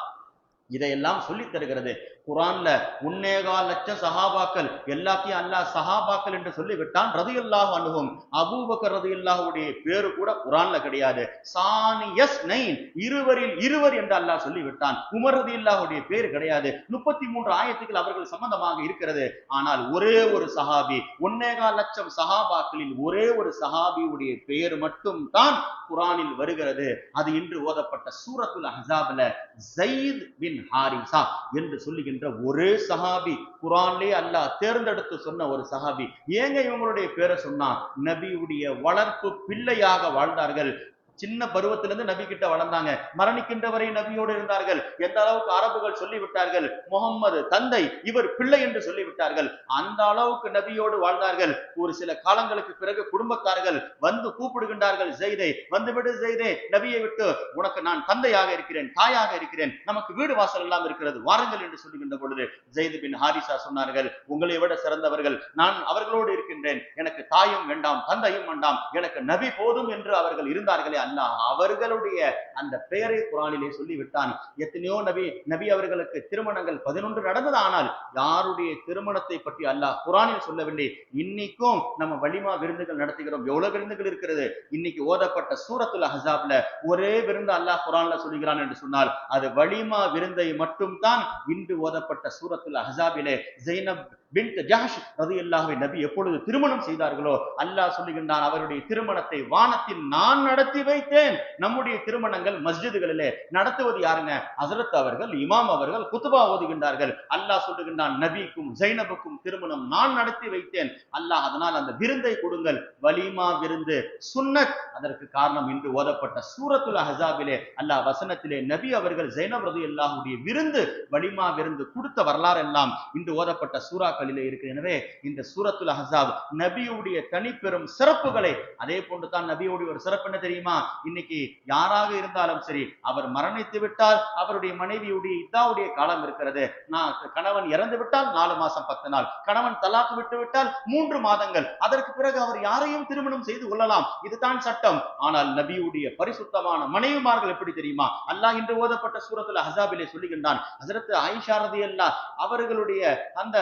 இதையெல்லாம் சொல்லித் தருகிறது. குர்ஆன்ல 1.25 லட்சம் சஹாபாக்கள் எல்லாத்தையும் அல்லாஹ் சஹாபாக்கள் என்று சொல்லிவிட்டான். ரலியல்லாஹு அன்ஹும் அபூபக்கர் ரலியல்லாஹுடைய பேரு கூட குர்ஆன்ல கிடையாது. சானியஸ் நைன், இருவரில் இருவர் என்று அல்லாஹ் சொல்லிவிட்டான். உமர் ரலியல்லாஹுடைய பேரு கிடையாது. 33 ஆயத்துக்கள் அவர்கள் சம்பந்தமாக இருக்கிறது. ஆனால் ஒரே ஒரு சஹாபி, 1.25 லட்சம் சஹாபாக்களில் ஒரே ஒரு சஹாபியுடைய பெயர் மட்டும் தான் குர்ஆனில் வருகிறது. அது இன்று ஓதப்பட்ட சூரத்துல் அஹ்ஸாப்ல ஸைத் பின் ஹாரிஸா என்று சொல்லுகின்ற ஒரே சஹாபி, குர்ஆன்லே அல்லாஹ் தேர்ந்தெடுத்து சொன்ன ஒரு சஹாபி. ஏங்க இவங்களுடைய பேரை சொன்னா? நபியுடைய வளர்ப்பு பிள்ளையாக வாழ்ந்தார்கள். சின்ன பருவத்திலிருந்து நபி கிட்ட வளர்ந்தாங்க. மரணிக்கின்ற வரை நபியோடு இருந்தார்கள். எந்த அளவுக்கு அரபுகள் சொல்லிவிட்டார்கள், முகம்மது தந்தை, இவர் பிள்ளை என்று சொல்லிவிட்டார்கள். அந்த அளவுக்கு நபியோடு வாழ்ந்தார்கள். ஒரு சில காலங்களுக்கு பிறகு குடும்பத்தார்கள் வந்து கூப்பிடுகின்றார்கள், ஜெய்தை வந்துவிடு, ஜெய்தே நபியை விட்டு உனக்கு நான் தந்தையாக இருக்கிறேன், தாயாக இருக்கிறேன், நமக்கு வீடு வாசல் எல்லாம் இருக்கிறது, வாருங்கள் என்று சொல்லுகின்ற பொழுது ஸைத் பின் ஹாரிஸா சொன்னார்கள், உங்களை விட சிறந்தவர்கள் நான் அவர்களோடு இருக்கின்றேன், எனக்கு தாயும் வேண்டாம் தந்தையும் வேண்டாம், எனக்கு நபி போதும் என்று அவர்கள் இருந்தார்களே, அல்லாஹ் அவர்களுடைய அந்த பெயரை குர்ஆனிலே சொல்லிவிட்டான். எத்தனையோ நபி அவர்களுக்கு திருமணங்கள் 11 நடந்தது. ஆனால் யாருடைய திருமணத்தை பற்றி அல்லாஹ் குர்ஆனில் சொல்லவில்லை. இன்னைக்கும் நம்ம வலிமா விருந்துகள் நடத்துகிறோம். எவ்வளவு விருந்துகள் இருக்கிறது. இன்னைக்கு ஓதப்பட்ட சூரத்துல் அஹ்ஸாப்ல ஒரே விருந்து அல்லாஹ் குர்ஆன்ல சொல்லுகிறான் என்று சொன்னால் அது வலிமா விருந்தை மட்டும் தான். இன்று ஓதப்பட்ட சூரத்துல் அஹ்ஸாபிலே ஸைனப் பின்த் ஜஹஷ் ரலியல்லாஹு நபி எப்பொழுது திருமணம் செய்தார்களோ அல்லாஹ் சொல்லுகின்றான், அவருடைய திருமணத்தை வானத்தில் நான் நடத்தி வைத்தேன். நம்முடைய திருமணங்கள் மஸ்ஜிதுகளிலே நடத்துவது யாருங்க? ஹஸரத் அவர்கள், இமாம் அவர்கள் குத்பா ஓதுகின்றார்கள். அல்லாஹ் சொல்லுகின்றான், நபிக்கும் ஸைனபுக்கும் திருமணம் நான் நடத்தி வைத்தேன். அல்லாஹ் அதனால் அந்த விருந்தை கொடுங்கள், வலிமா விருந்து சுன்னத். அதற்கு காரணம் இன்று ஓதப்பட்ட சூரத்துல் அஹ்ஸாபிலே அல்லாஹ் வசனத்திலே நபி அவர்கள் ஸைனப் ரலியல்லாஹுடைய விருந்து, வலிமா விருந்து கொடுத்த வரலாறு எல்லாம் இன்று ஓதப்பட்ட சூறாக்களிலே இருக்கு. எனவே இந்த சூரத்துல் அஹ்ஸாப் நபியுடைய தனிப்பெரும் சிறப்புகளை, அதே போன்று தான் நபியுடைய ஒரு சிறப்பு என்ன தெரியுமா? இன்னைக்கு யாராக இருந்தாலும் சரி, அவர் மரணித்து விட்டால் அவருடைய மனைவியுடைய இத்தாவுடைய காலம் இருக்கிறது. கணவன் இறந்து விட்டால் 4 மாசம் 10 நாள், கணவன் தலாக்கு விட்டு விட்டால் 3 மாதங்கள், அதற்கு பிறகு அவர் யாரையும் திருமணம் செய்து கொள்ளலாம். இதுதான் சட்டம். ஆனால் நபியுடைய பரிசுத்தமான மனைவிமார்கள் எப்படி தெரியுமா? அல்லாஹ் இன்று ஓதப்பட்ட சூரத்துல் அஹ்ஸாபிலே சொல்லுகின்றான், ஹஸரத் ஆயிஷா ரலியல்லாஹு அவர்களுடைய அந்த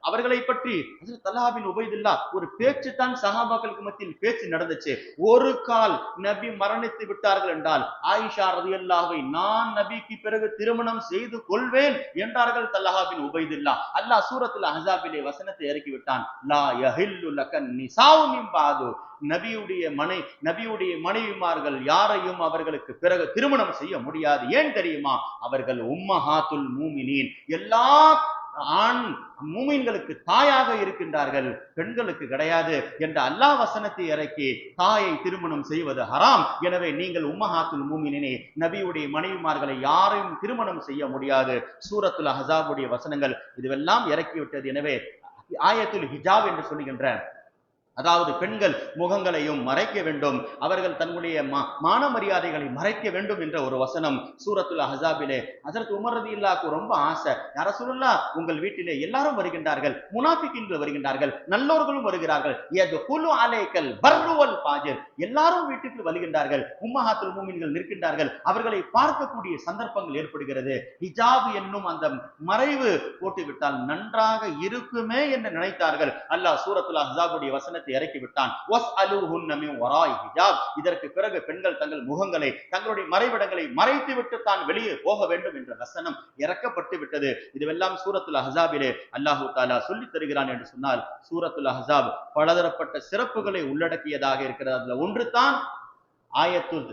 அவர்களை பற்றி ஹஸரத் தல்ஹா பின் உபைதுல்லாஹ் ஒரு பேச்சு தான் சஹாபாக்களுக்கு மத்தியில் பேச்சு நடந்துச்சு. ஒரு கால் நபி மரணித்து விட்டார்கள் என்றால் ஆயிஷா ரலியல்லாஹுவை நான் நபிக்கு பிறகு திருமணம் செய்து கொள்வேன் என்றார்கள் தல்ஹா பின் உபைதுல்லாஹ். அல்லாஹ் சூரத்துல் அஹ்ஸாபிலே வசனத்தை இறக்கி விட்டான், லா யஹில்லு லக்கன் நிசாஉ மின் பாது. நபியுடைய மனைவிமார்கள் யாரையும் அவர்களுக்கு பிறகு திருமணம் செய்ய முடியாது. ஏன் தெரியுமா? அவர்கள் உம்மஹாத்துல் மூமினீன், எல்லா ஆண் மூமின்களுக்கு தாயாக இருக்கின்றார்கள், பெண்களுக்கு கிடையாது என்ற அல்லாஹ் வசனத்தை இறக்கி தாயை திருமணம் செய்வது ஹராம். எனவே நீங்கள் உம்மஹாத்துல் மூமினீனே, நபியுடைய மனைவிமார்களை யாரையும் திருமணம் செய்ய முடியாது. சூரத்துல் அஹ்ஸாபுடைய வசனங்கள் இதுவெல்லாம் இறக்கிவிட்டது. எனவே ஆயத்துல் ஹிஜாப் என்று சொல்லுகின்ற, அதாவது பெண்கள் முகங்களையும் மறைக்க வேண்டும், அவர்கள் தன்னுடைய மான மரியாதைகளை மறைக்க வேண்டும் என்ற ஒரு வசனம் சூரத்துல் அஹ்ஸாபிலே. ஹஸரத் உமர் ரலியல்லாஹு ரொம்ப ஆசை, யா ரசூலுல்லாஹ் உங்கள் வீட்டிலே எல்லாரும் வருகின்றார்கள், முனாஃபிகீன்கள் வருகின்றார்கள், நல்லோர்களும் வருகிறார்கள், யதுகுலு அலைக்கல் பர்ரு வல் ஃபாஜிர், எல்லாரும் வீட்டுக்கு வருகின்றார்கள், உம்மஹாத்துல் மூமின்கள் நிற்கின்றார்கள், அவர்களை பார்க்கக்கூடிய சந்தர்ப்பங்கள் ஏற்படுகிறது. ஹிஜாப் என்னும் அந்த மறைவு போட்டுவிட்டால் நன்றாக இருக்குமே என்று நினைத்தார்கள். அல்லாஹ் சூரத்துல் அஹ்ஸாபுடைய வசனத்தை வசனத்தை இறக்கி விட்டான். இதற்கு பிறகு பெண்கள் தங்கள் முகங்களை தங்களுடைய மறைவிடங்களை மறைத்து விட்டு தான் வெளியே போக வேண்டும் என்ற வசனம் இறக்கப்பட்டு விட்டது. இதுவெல்லாம் சூரத்துல் அஹ்ஸாபிலே அல்லாஹு தஆலா சொல்லித் தருகிறான் என்று சொன்னால், சூரத்துல் அஹ்ஸாப் பலதரப்பட்ட சிறப்புகளை உள்ளடக்கியதாக இருக்கிறது. அதுல ஒன்று தான் ஆயத்துல்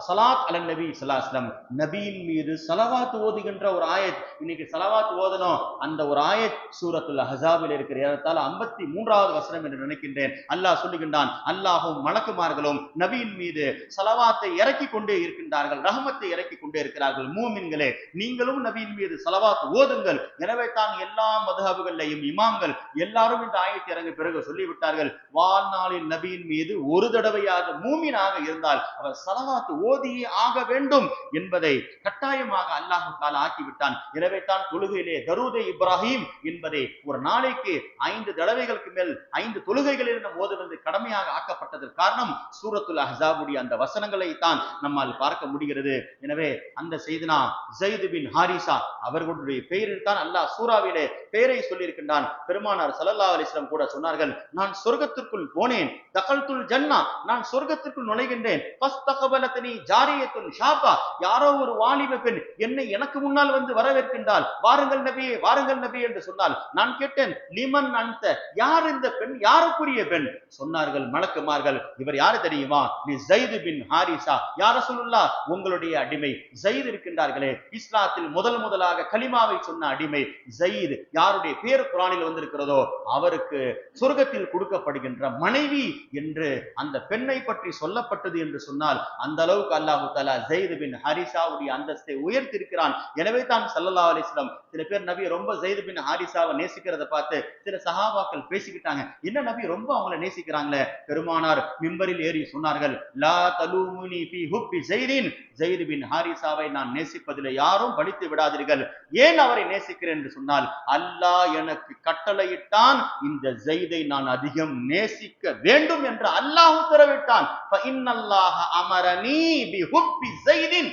சலாத் அலன் நபி ஸல்லல்லாஹு அலைஹி வஸல்லம், நபியின் மீது ஸலவாத் ஓதுகின்ற ஒரு ஆயத். இன்னைக்கு ஸலவாத் ஓதணும், அந்த ஒரு ஆயத் சூரத்துல் அஹ்ஸாபில் இருக்கிற ஏறத்தாழ 53வது வசனம் என்று நினைக்கின்றேன். அல்லாஹ் சொல்லுகின்றான், அல்லாஹும் மலக்குமார்களும் நபியின் மீது ஸலவாத்தை இறக்கி கொண்டே இருக்கின்றார்கள், ரஹமத்தை இறக்கி கொண்டே இருக்கிறார்கள். மூமின்களே, நீங்களும் நபியின் மீது ஸலவாத் ஓதுங்கள். எனவே தான் எல்லா மதுஹபுகளையும் இமாம்கள் எல்லாரும் இந்த ஆயத்தை இறங்க பிறகு சொல்லிவிட்டார்கள், வாழ்நாளில் நபியின் மீது ஒரு தடவையாக மூமினாக இருந்தால் அவர் ஸலவாத் ஓதியே ஆக வேண்டும் என்பதை கட்டாயமாக அல்லாஹ் தஆலா ஆக்கிவிட்டான். எனவே தான் தொழுகையிலே தரூதே இப்ராஹிம் என்பதை ஒரு நாளைக்கு 5 தடவைகளுக்கு மேல் 5 தொழுகைகளில் நாம் ஓதுவது கடமையாக ஆக்கப்பட்டதற்கு காரணம் சூரத்துல் அஹ்ஸாபுடைய அந்த வசனங்களை தான் நம்மால் பார்க்க முடிகிறது. எனவே அந்த செய்தினா ஸைத் பின் ஹாரிஸா அவர்களுடைய பெயரில் தான் அல்லாஹ் சூராவிலே பெயரை சொல்லியிருக்கின்றான். பெருமானார் ஸல்லல்லாஹு அலைஹி வஸல்லம் கூட சொன்னார்கள், நான் சொர்க்கத்திற்குள் போனேன், தகல்துல் ஜன்னா, நான் சொர்க்கத்திற்குள் நுழைகின்றேன், ஃபஸ்தகபலத்னி ஜாரியத்துன் ஷாபா, யாரோ ஒரு வாலிப பெண் என்னை எனக்கு முன்னால் வந்து வரவேற்கின்றாள், வாருங்கள் நபியே வாருங்கள் நபி என்று சொன்னால், நான் கேட்டேன், லிமன் அன்த, யார் இந்த பெண், யாருக்குரிய பெண்? சொன்னார்கள் மலக்குமார்கள், இவர் யாரு தெரியுமா, நீ ஸைத் பின் ஹாரிஸா, யா ரசூலுல்லாஹ் உங்களுடைய அடிமை ஸைத் இருக்கின்றார்களே, இஸ்லாத்தில் முதலாக கலிமாவை சொன்ன அடிமை ஸைத், யாருடைய பேர் குர்ஆனில் வந்திருக்கிறதோ அவருக்கு சொர்க்கத்தில் கொடுக்கப்படுகின்ற மனைவி என்று அந்த பெண்ணை பற்றி சொல்லப்பட்டது என்று சொன்னால், அந்த அளவுக்கு அல்லாஹ் தஆலா ஸைத் பின் ஹாரிஸாவுடைய அந்தஸ்தை உயர்த்தியிருக்கிறான். எனவே தான் ஸல்லல்லாஹு அலைஹி வஸல்லம், சில பேர் நபி ரொம்ப ஸைத் பின் ஹாரிஸாவை நேசிக்கிறத பார்த்து சில சஹாபாக்கள் பேசிக்கிட்டாங்க, என்ன நபி ரொம்ப அவங்களை நேசிக்கிறாங்களே. பெருமானார் மிம்பரில் ஏறி சொன்னார்கள், லா தலூமுனி ஃபீ ஹுப்பி ஸைதின், ஸைத் பின் ஹாரிஸாவை நான் நேசிப்பதில் யாரும் படித்து விடாதீர்கள். ஏன் அவரை நேசிக்கிறேன் என்று சொன்னால், அல்லாஹ் எனக்கு கட்டளையிட்டான் இந்த ஸைதை நான் அதிகம் நேசிக்க வேண்டும் என்று அல்லாஹ் உத்தரவிட்டான். ஃபஇன்னல்லாஹ அமரனி பிஹுப்பி ஸைதின்,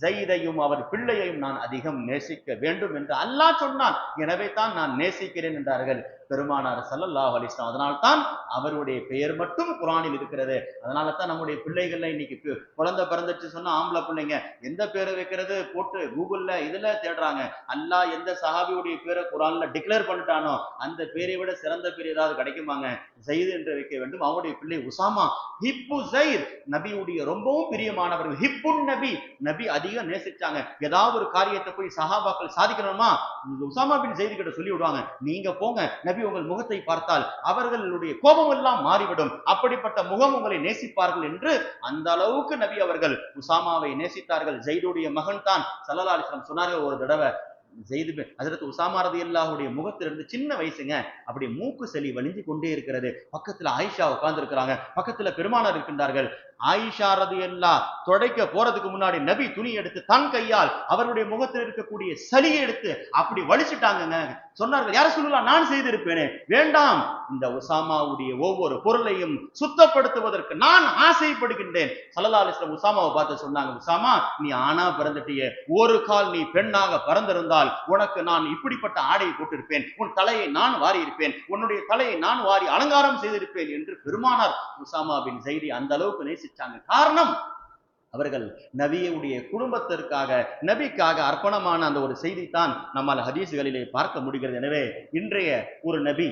ஸைதையும் அவர் பிள்ளையையும் நான் அதிகம் நேசிக்க வேண்டும் என்று அல்லாஹ் சொன்னான். எனவே தான் நான் நேசிக்கிறேன் என்றார்கள் பெருமானார் ஸல்லல்லாஹு அலைஹி வஸல்லம். அதனால் தான் அவருடைய பெயர் மட்டும் குர்ஆனில் இருக்கிறது. அதனால தான் நம்முடைய பிள்ளைகள்ல இன்னைக்கு குழந்தை பிறந்துச்சு சொன்னா ஆம்பளை பிள்ளைங்க எந்த பேரை வைக்கிறது போட்டு கூகுள்ல இதுல தேடுறாங்க. அல்லாஹ் எந்த சஹாபியுடைய பேரை குர்ஆன்ல டிக்ளேர் பண்ணிட்டானோ அந்த பேரை விட சிறந்த பேர் ஏதாவது கிடைக்குமாங்க? ஸைத் என்று வைக்க வேண்டும். அவருடைய பிள்ளை உசாமா, ஹிப்பு ஸைத், நபியுடைய ரொம்பவும் பிரியமானவர்கள், ஹிப்புன் நபி, நபி அதிகம் நேசிச்சாங்க. ஏதாவது ஒரு காரியத்தை போய் சஹாபாக்கள் சாதிக்கணுமா, உசாமா பின் ஸைத் கிட்ட சொல்லி விடுவாங்க, நீங்க போங்க, நபி உங்கள் முகத்தை பார்த்தால் அவர்களுடைய கோபம் எல்லாம் மாறிவிடும், அப்படிப்பட்ட முகம் உங்களை நேசிப்பார்கள் என்று அந்த அளவுக்கு நபி அவர்கள் உசாமாவை நேசித்தார்கள். ஸைதுடைய மகன் தான் ஸல்லல்லாஹு அலைஹி வஸல்லம் சொன்னார்கள், ஒரு தடவை ஸைத் ஹஜ்ரத் உஸாமா ரலியல்லாஹுடைய முகத்திலிருந்து சின்ன வயசுங்க அப்படி மூக்கு சளி வலிஞ்சு கொண்டே இருக்கிறது. பக்கத்துல ஆயிஷா உட்கார்ந்து இருக்கிறாங்க, பக்கத்துல பெருமானார் இருக்கின்றார்கள். ஆயிஷா ரலியல்லாஹ் துடைக்க போறதுக்கு முன்னாடி நபி துணி எடுத்து தன் கையால் அவருடைய முகத்தில் இருக்கக்கூடிய சளியை எடுத்து அப்படி வலிச்சுட்டாங்க. சொன்னார்கள், யார சொல்லலாம், நான் செய்திருப்பேனே, வேண்டாம், இந்த உசாமாவுடைய ஒவ்வொரு பொருளையும் சுத்தப்படுத்துவதற்கு நான் ஆசைப்படுகின்றேன். ஸல்லல்லாஹு அலைஹி வஸல்லம் உசாமாவை பார்த்து சொன்னாங்க, உசாமா நீ ஆணா பிறந்துட்டியே, ஒரு கால் நீ பெண்ணாக பிறந்திருந்தால் உனக்கு நான் இப்படிப்பட்ட ஆடையை போட்டிருப்பேன், உன் தலையை நான் வாரி இருப்பேன், உன்னுடைய தலையை நான் வாரி அலங்காரம் செய்திருப்பேன் என்று பெருமானார் உசாமா பின் ஸைதி அந்த அளவுக்கு நேசிச்சாங்க. காரணம், அவர்கள் நபியுடைய குடும்பத்திற்காக நபிக்காக அர்ப்பணமான அந்த ஒரு செய்தி தான் நம்மால் ஹதீஸ்களிலே பார்க்க முடிகிறது. எனவே இன்றைய ஒரு நபி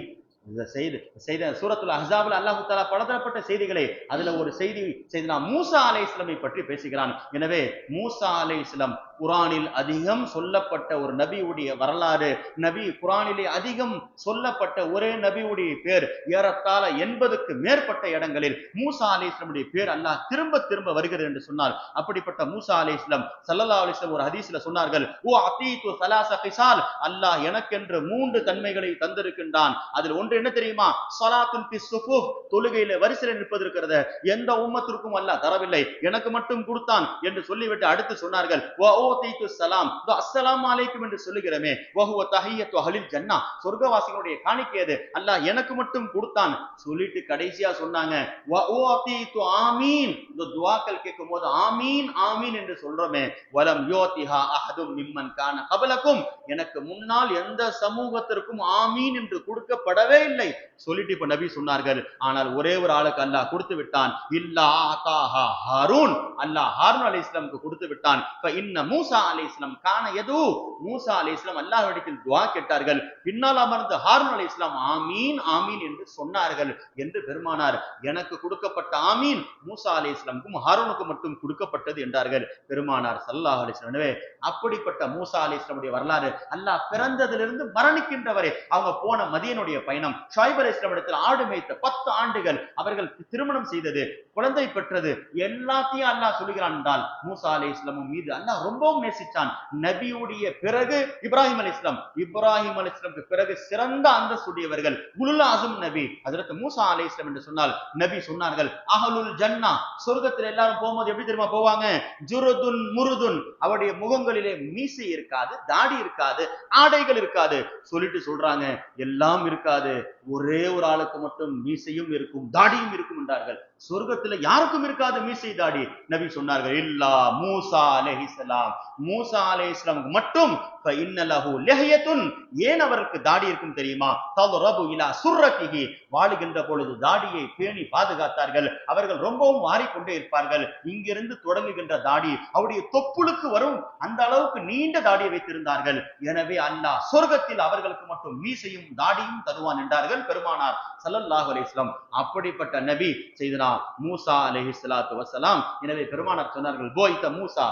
சூரத்துல் அஹ்ஸாபில் அல்லாஹ் தஆலா பலதரப்பட்ட செய்திகளை, அதுல ஒரு செய்தினா மூசா அலைஹிஸ்ஸலாமை பற்றி பேசுகிறான். எனவே மூசா அலைஹிஸ்ஸலாம் குர்ஆனில் அதிகம் சொல்லப்பட்ட ஒரு நபியுடைய வரலாறு, நபி குர்ஆனிலே அதிகம் சொல்லப்பட்ட ஒரே நபியுடைய பேர், ஏறத்தாழ 80க்கு மேற்பட்ட இடங்களில் மூசா அலைஹிஸ்ஸலாமுடைய பேர் அல்லாஹ் திரும்ப திரும்ப வருகிறது என்று சொன்னால், அப்படிப்பட்ட மூசா அலைஹிஸ்ஸலாம் ஸல்லல்லாஹு அலைஹி வஸல்லம் ஒரு ஹதீஸ்ல சொன்னார்கள், ஓ அதீது ஸலாஸ கிஸால், அல்லாஹ் எனக்கென்று 3 தன்மைகளை தந்திருக்கின்றான். அதில் ஒன்று என்ன தெரியுமா, ஸலாத்துன் ஃபி ஸுஃபூஃப், தொழுகையிலே வரிசையில் நிற்பது இருக்கிறது, எந்த உம்மத்திற்கும் அல்லாஹ் தரவில்லை, எனக்கு மட்டும் கொடுத்தான் என்று சொல்லிவிட்டு அடுத்து சொன்னார்கள், வ வஅதீது ஸலாம், அஸ்ஸலாமு அலைக்கும் என்று சொல்லுகிறோமே, வஹுவ தஹிய்யத்து அஹ்லில் ஜன்னah, சொர்க்கவாசிகளுடைய காணிக்கை அது, அல்லாஹ் எனக்கு மட்டும் கொடுத்தான் சொல்லிட்டு கடைசியா சொன்னாங்க வஅதீது ஆமீன். இந்த துஆக்கள் கேட்கும்போது ஆமீன் ஆமீன் என்று சொல்றோமே, வலம் யோதிஹா அஹதும் மிம்மன் கான கபலக்கும், எனக்கு முன்னால் எந்த சமூகத்திற்கும் ஆமீன் என்று கொடுக்கப்படவே இல்லை சொல்லிட்டு இப்ப நபி சொன்னார்கள். ஆனால் ஒரே ஒரு ஆளுக்கு அல்லாஹ் கொடுத்து விட்டான், இல்லா ஆதாஹா ஹாரூன், அல்லாஹ் ஹாரூன் அலைஹிஸ்ஸலாமுக்கு கொடுத்து விட்டான். இன்ன மூசா அலைஹிஸ்ஸலாம் கான யது, மூசா அலைஹிஸ்ஸலாம் அல்லாஹ்விடத்தில் துஆ கேட்டார்கள், பின்னால் அமர்ந்த ஹாரூன் அலைஹிஸ்ஸலாம் ஆமீன் ஆமீன் என்று சொன்னார்கள் என்று பெருமானார் எனக்கு கொடுக்கப்பட்ட ஆமீன் மூசா அலைஹிஸ்ஸலாமுக்கும் ஹாரூனுக்கு மட்டும் கொடுக்கப்பட்டது என்றார்கள் பெருமானார் ஸல்லல்லாஹு அலைஹி வஸல்லம். எனவே அப்படிப்பட்ட மூசா அலைஹிஸ்ஸலாமுடைய வரலாறு, அல்லாஹ் பிறந்ததிலிருந்து மரணிக்கின்ற வரை அவங்க போன மதியனுடைய பயணம், ஷுஐப் அலைஹிஸ்ஸலாம் இடத்தில் ஆடு மேய்த்த 10 ஆண்டுகள், அவர்கள் திருமணம் செய்தது, குழந்தை பெற்றது, எல்லாத்தையும் அல்லாஹ் சொல்லுகிறான் என்றால் மூசா அலைஹிஸ்ஸலாம் மீது அல்லாஹ் ரொம்பவும் நேசிச்சான். நபியுடைய பிறகு இப்ராஹிம் அலைஹிஸ்ஸலாம், இப்ராஹிம் அலைஹிஸ்ஸலாமுக்கு பிறகு சிறந்த அந்தஸ்துடையவர்கள் உலுல் அஸம் நபி ஹஜ்ரத் மூசா அலைஹிஸ்ஸலாம் என்று சொன்னால் நபி சொன்னார்கள் அஹ்லுல் ஜன்னah, சொர்க்கத்தில் எல்லாரும் போகும்போது எப்படி தெரியுமா போவாங்க, ஜுருதுன் முருதுன், அவருடைய முகங்களிலே மீசை இருக்காது, தாடி இருக்காது, ஆடைகள் இருக்காது சொல்லிட்டு சொல்றாங்க எல்லாம் இருக்காது, ஒரே ஒரு ஆளுக்கு மட்டும் மீசையும் இருக்கும் தாடியும் இருக்கும் என்றார்கள். சொர்க்கத்துல யாருக்கும் இருக்காது மீசை தாடி. நபி சொன்னார்கள் இல்லா மூசா அலைஹிஸ்ஸலாம், மூசா அலைஹிஸ்ஸலாமுக்கு மட்டும் ஃபஇன்னலஹு லஹியத்துன், ஏன் அவருக்கு தாடி இருக்கும் தெரியுமா, தல்ரபு இலா சுர்ரத்திஹி, வாழுகின்ற பொழுது தாடியை பேணி பாதுகாத்தார்கள். அவர்கள் ரொம்பவும் வாரிக்கொண்டே இருப்பார்கள், இங்கிருந்து தொடங்குகின்ற தாடி அவருடைய தொப்புளுக்கு வரும், அந்த அளவுக்கு நீண்ட தாடியை வைத்திருந்தார்கள். எனவே அல்லாஹ் சொர்க்கத்தில் அவர்களுக்கு மட்டும் மீசையும் தாடியும் தருவான் என்றார்கள் பெருமானார் ஸல்லல்லாஹு அலைஹி வஸல்லம். அப்படிப்பட்ட நபி செய்தனா மூசா அலைஹிஸ்ஸலாத்து வஸலாம். எனவே பெருமானார் சொன்னார்கள் போய்த மூசா,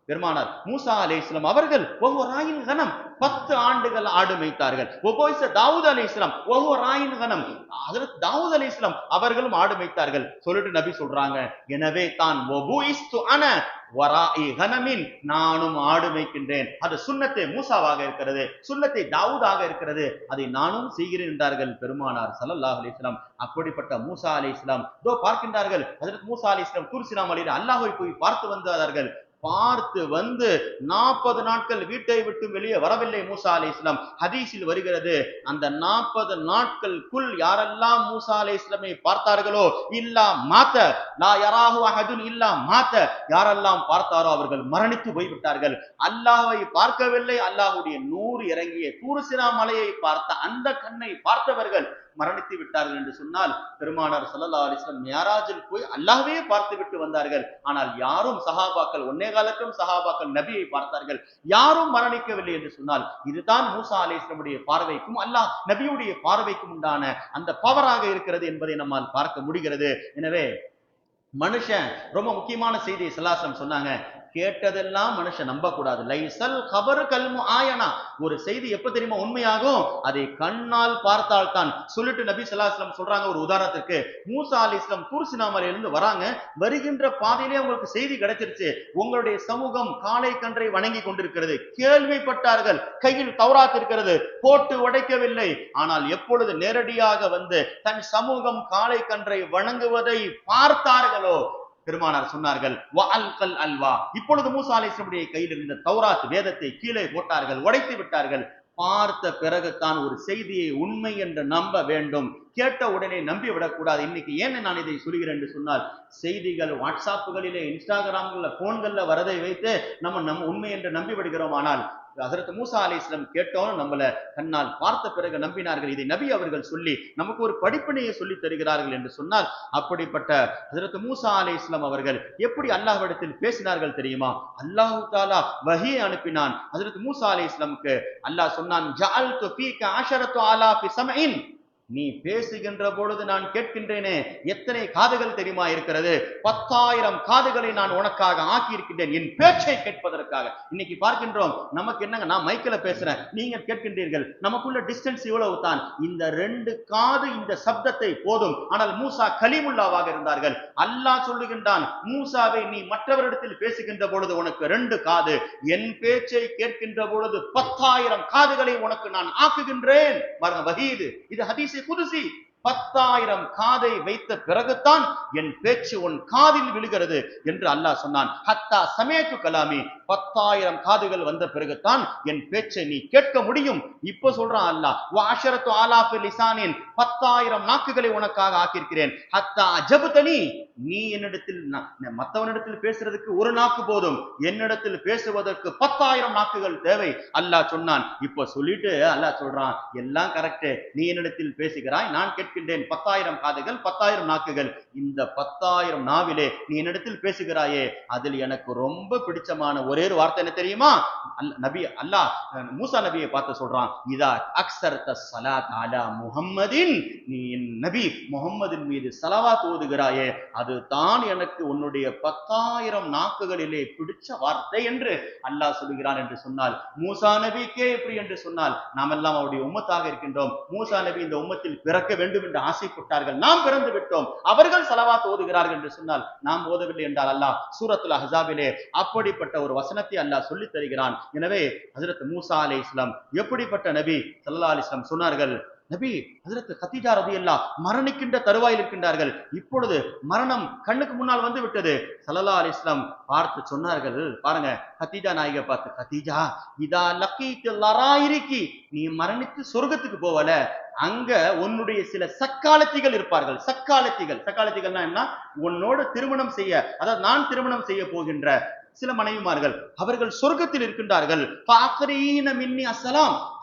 பெருமானார் மூசா அலைஹிஸ்ஸலாம் அவர்கள் ஒவ்வொரு ராயின் கணம் 10 ஆண்டுகள் ஆடு மேய்த்தார்கள். தாவூத் அலைஹிஸ்ஸலாம் ஒவ்வொரு ராயின் கணம், ஹஜ்ரத் தாவூத் அலைஹிஸ்ஸலாம் அவர்களும் ஆடு மேய்த்தார்கள் சொல்லிட்டு நபி சொல்றாங்க எனவே தான் வபுஇஸ்து அன வராஇ கனமின், நானும் ஆடு மேய்க்கின்றேன், அது சுன்னத்தே மூசாவாக இருக்கிறது, சுன்னத்தே தாவூதாக இருக்கிறது, அதை நானும் செய்கிறேன் என்றார்கள் பெருமானார் ஸல்லல்லாஹு அலைஹி வஸல்லம். அப்படிப்பட்ட மூசா அலைஹிஸ்ஸலாம் இதோ பார்க்கின்றார்கள், ஹஜ்ரத் மூசா அலைஹிஸ்ஸலாம் தூர் சீனா மலையில் அல்லாஹ்வை போய் பார்த்து வந்தார்கள். பார்த்து வந்து 40 நாட்கள் வீட்டை விட்டு வெளியே வரவில்லை மூசா அலைஹிஸ்ஸலாம். ஹதீஸில் வருகிறது, அந்த 40 நாட்களுக்குள் யாரெல்லாம் மூசா அலைஹிஸ்ஸலாமை பார்த்தார்களோ இல்லா மாத்த லா யராஹு அஹதுன் இல்லா மாத்த, யாரெல்லாம் பார்த்தாரோ அவர்கள் மரணித்து போய்விட்டார்கள். அல்லாஹ்வை பார்க்கவில்லை, அல்லாஹ்வுடைய நூறு இறங்கிய தூர் சீனா மலையை பார்த்த அந்த கண்ணை பார்த்தவர்கள் மரணித்து விட்டார்கள் என்று சொன்னால் பெருமானார் ஸல்லல்லாஹு அலைஹி வஸல்லம் மியராஜில் போய் அல்லாஹ்வே பார்த்து விட்டு வந்தார்கள். ஆனால் யாரும் சஹாபாக்கள், ஒன்னே காலக்கும் சஹாபாக்கள் நபியை பார்த்தார்கள், யாரும் மரணிக்கவில்லை என்று சொன்னால் இதுதான் மூசா அலைஹிஸ்ஸலாமுடைய பார்வைக்கும் அல்லாஹ் நபியுடைய பார்வைக்கும் உண்டான அந்த பவராக இருக்கிறது என்பதை நம்மால் பார்க்க முடிகிறது. எனவே மனுஷன் ரொம்ப முக்கியமான செய்தியை ஸல்லல்லாஹு அலைஹி வஸல்லம் சொன்னாங்க, கேட்டதெல்லாம் மனுஷன் நம்ப கூடாது. லைசல் கபரு கல்மு ஆயனா, ஒரு செய்தி எப்ப தெரியுமா உண்மையாகும், அதை கண்ணால் பார்த்தால் தான் சொல்லிட்டு நபி ஸல்லல்லாஹு அலைஹி வஸல்லம் சொல்றாங்க. ஒரு உதாரணத்துக்கு மூசா அலைஹிஸ்ஸலாம் தூர் சீனா மலையிலிருந்து வராங்க, வருகின்ற பாதையிலே உங்களுக்கு செய்தி கிடைச்சிருச்சு, உங்களுடைய சமூகம் காளை கன்றை வணங்கி கொண்டிருக்கிறது, கேள்விப்பட்டார்கள், கையில் தௌராத் இருக்கிறது, போட்டு உடைக்கவில்லை. ஆனால் எப்பொழுது நேரடியாக வந்து தன் சமூகம் காளை கன்றை வணங்குவதை பார்த்தார்களோ பெருமானார் சொன்னார்கள் வஅல்கல் அல்வா, இப்பொழுது மூசா அலைஹிஸ்ஸலாமுடைய கையில் இருந்த தௌராத் வேதத்தை கீழே போட்டார்கள், உடைத்து விட்டார்கள். பார்த்த பிறகுதான் ஒரு செய்தியை உண்மை என்று நம்ப வேண்டும், கேட்ட உடனே நம்பி விடக்கூடாது. இன்னைக்கு ஏன் நான் இதை சொல்கிறேன் என்று சொன்னால், செய்திகள் வாட்ஸ்அப்புகளிலே, இன்ஸ்டாகிராம்ல, போன்கள்ல வரதை வைத்து நம்ம உண்மை என்று நம்பி விடுகிறோம். ஆனால் ஹஜ்ரத் மூசா அலைஹிஸ்ஸலாம் கேட்டோம், நம்மள கண்ணால் பார்த்த பிறகு நம்பினார்கள். இதை நபி அவர்கள் சொல்லி நமக்கு ஒரு படிப்பினையை சொல்லி தருகிறார்கள் என்று சொன்னால், அப்படிப்பட்ட ஹஜ்ரத் மூசா அலைஹிஸ்ஸலாம் அவர்கள் எப்படி அல்லாஹ்விடத்தில் பேசினார்கள் தெரியுமா? அல்லாஹ் தஆலா வஹியை அனுப்பினான். ஹஜ்ரத் மூசா அலைஹிஸ்ஸலாமுக்கு அல்லாஹ் சொன்னான், ஜஅல்து ஃபீக 10,000 சமஇன், நீ பேசுகின்ற பொழுது நான் கேட்கின்றேனே, எத்தனை காதுகள் தெரியுமா இருக்கிறது? 10,000 காதுகளை நான் உனக்காக ஆக்கி இருக்கின்றேன், என் பேச்சை கேட்பதற்காக. இன்னைக்கு பார்க்கின்றோம், நமக்கு என்னங்க, நான் மைக்கில் பேசுறேன், நீங்க கேட்கின்றீர்கள், நமக்குள்ள டிஸ்டன்ஸ் இவ்வளவு தான், இந்த 2 காது இந்த சப்தத்தை போதும். ஆனால் மூசா கலீமுல்லாவாக இருந்தார்கள். அல்லாஹ் சொல்லுகின்றான், மூசாவை நீ மற்றவரிடத்தில் பேசுகின்ற பொழுது உனக்கு 2 காது, என் பேச்சை கேட்கின்ற பொழுது 10,000 காதுகளை உனக்கு நான் ஆக்குகின்றேன். பாருங்க, வஹீது, இது ஹதீஸ் குதுசி, 10,000 காதை வைத்த பிறகுதான் என் பேச்சு உன் காதில் விழுகிறது என்று அல்லாஹ் சொன்னான். ஹத்தா சமயத்து கலாமி, 10,000 காதுகள் வந்த பிறகுதான் என் பேச்சை நீ கேட்க முடியும். இப்ப சொல்றான் அல்லாஹ், வஅஷரத்து ஆலாஃபி லிசானின், 10,000 நாக்குகளை உனக்காக ஆக்கியிருக்கிறேன். ஹத்தா அஜபுதனி, நீ என்னிடத்தில் மற்றவனிடத்தில் பேசுறதுக்கு ஒரு நாக்கு போதும், என்னிடத்தில் பேசுவதற்கு 10,000 நாக்குகள் தேவை அல்லாஹ் சொன்னான். இப்ப சொல்லிட்டு அல்லாஹ் சொல்றான், எல்லாம் கரெக்ட், நீ என்னிடத்தில் பேசுகிறாய், நான் கேட்கின்றேன். 10,000 காதுகள், 10,000 நாக்குகள். இந்த 10,000 நாவிலே நீ என்னிடத்தில் பேசுகிறாயே, அதில் எனக்கு ரொம்ப பிடிச்சமான ஒரே ஒரு வார்த்தை என்ன தெரியுமா? நபி அல்லாஹ் மூசா நபியை பார்த்து சொல்றான், இதா அக்ஸர்த ஸலாத் அலா முஹம்மதின், நீ நபி முஹம்மதின் மீது ஸலவாத் ஓதுகிறாயே, அதுதான் எனக்கு உன்னுடைய 10,000 நாக்குகளிலே பிடிச்ச வார்த்தை என்று அல்லாஹ் சொல்லுகிறான் என்று சொன்னால், மூசா நபிக்கே எப்படி என்று சொன்னால், நாம் எல்லாம் அவருடைய உம்மத்தாக இருக்கின்றோம். மூசா நபி இந்த உம்மத்தில் பிறக்க வேண்டும் என்று ஆசைப்பட்டார்கள், நாம் பிறந்து விட்டோம். அவர்கள் ஸலவாத் ஓதுகிறார்கள் என்று சொன்னால் நாம் ஓதவில்லை என்றால் அல்லாஹ் சூரத்துல் அஹ்ஸாபிலே அப்படிப்பட்ட ஒரு வசனத்தை அல்லாஹ் சொல்லித் தருகிறான். எனவே ஹஜ்ரத் மூசா அலைஹிஸ்ஸலாம் எப்படிப்பட்ட நபி ஸல்லல்லாஹு அலைஹி வஸல்லம் சொன்னார்கள். நபி ஹஜ்ரத் கதீஜா ரலியல்லாஹு மரணிக்கின்ற தருவாயில் இருக்கின்றார்கள். இப்பொழுது மரணம் கண்ணுக்கு முன்னால் வந்து விட்டது. ஸல்லல்லாஹு அலைஹி வஸல்லம் பார்த்து சொன்னார்கள், பாருங்க கதீஜா நாயகியை பார்த்து, கதீஜா இதா லக்கீத்து லராயிரிக்கி, நீ மரணித்து சொர்க்கத்துக்கு போவல, அங்க உன்னுடைய சில சக்காலத்திகள் இருப்பார்கள். சக்காலத்திகள்னா என்ன? உன்னோடு திருமணம் செய்ய, அதாவது நான் திருமணம் செய்ய போகின்ற சில மனைவிமார்கள், அவர்கள் சொர்க்கத்தில் இருக்கின்றார்கள்.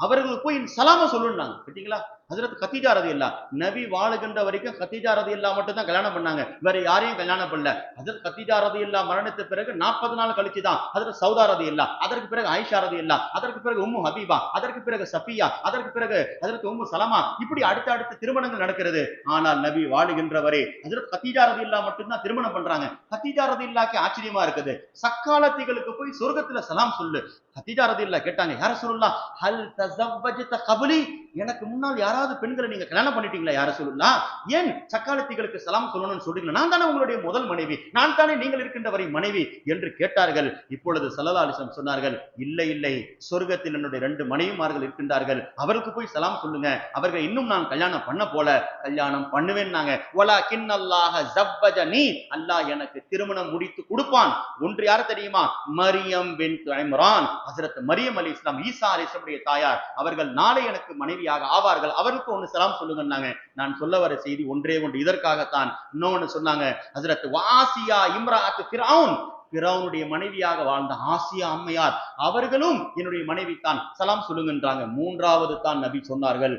அவர்களுக்கு போய் சலாம சொல்லுன்னாங்க. கேட்டீங்களா? ஹஜ்ரத் கதீஜா ரலியல்லாஹு, நபி வாழுகின்ற வரைக்கும் கதீஜா ரலியல்லாஹு மட்டும் தான் கல்யாணம் பண்ணாங்க, வேற யாரையும் கல்யாணம் பண்ணல. ஹஜ்ரத் கதீஜா ரலியல்லாஹு மரணித்த பிறகு 40 நாள் கழிச்சு தான் ஹஜ்ரத் சௌதா ரலியல்லாஹு, அதற்கு பிறகு ஆயிஷா ரலியல்லாஹு, அதற்கு பிறகு உம்மு ஹபீபா, அதற்கு பிறகு சஃபியா, அதற்கு பிறகு ஹஜ்ரத் உம்மு சலமா, இப்படி அடுத்த திருமணங்கள் நடக்கிறது. ஆனால் நபி வாழுகின்ற வரை ஹஜ்ரத் கதீஜா ரலியல்லாஹு மட்டும் தான் திருமணம் பண்றாங்க. கதீஜா ரலியல்லாஹுக்கு ஆச்சரியமா இருக்குது, சக்காலத்திகளுக்கு போய் சொர்க்கத்துல சலாம் சொல்லு. கதீஜா ரலியல்லாஹு கேட்டாங்க, யா ரசூலுல்லாஹ் ஹல் தஸவ்வஜத கப்லி, எனக்கு முன்னால் யாராவது பெண்களை நீங்க கல்யாணம் பண்ணிட்டீங்களா யா ரசூலுல்லாஹ்? ஏன் சக்காலத்திகளுக்கு சலாம் சொல்லணும்னு சொல்றீங்களா? நான் தானே உங்களுடைய முதல் மனைவி, நான் தானே நீங்கள் இருக்கின்ற வரை மனைவி என்று கேட்டார்கள். இப்பொழுது ஸல்லல்லாஹு அலைஹி வஸல்லம் சொன்னார்கள், இல்லை, சொர்க்கத்தில் என்னுடைய 2 மனைவிமார்கள் இருக்கின்றார்கள், அவருக்கு போய் சலாம் சொல்லுங்க, அவர்கள் இன்னும் நான் கல்யாணம் பண்ண போல, கல்யாணம் பண்ணுவேன்னாங்க. வலாகின் அல்லாஹ் ஸவ்வஜனி, அல்லாஹ் எனக்கு திருமணம் முடித்து கொடுப்பான். ஒன்று யார் தெரியுமா? மரியம் பின்த் இம்ரான், ஹஜ்ரத் மரியம் அலைஹிஸ்ஸலாம், ஈசா அலைஹிஸ்ஸலாமுடைய தாயார், அவர்கள் நாளை எனக்கு மனைவியாக ஆவார்கள், அவருக்கு ஒன்னு சலாம் சொல்லுங்கன்னாங்க. நான் சொல்ல வர செய்தி ஒன்றே ஒன்று, இதற்காகத்தான். இன்னொன்னு சொன்னாங்க, ஹஜ்ரத் வாசியா இம்ராஅத் ஃபிரௌன், பிறவுனுடைய மனைவியாக வாழ்ந்த ஆசியா அம்மையார், அவர்களும் என்னுடைய மனைவி தான், சலாம் சொல்லுங்கன்றாங்க. மூன்றாவது தான் நபி சொன்னார்கள்,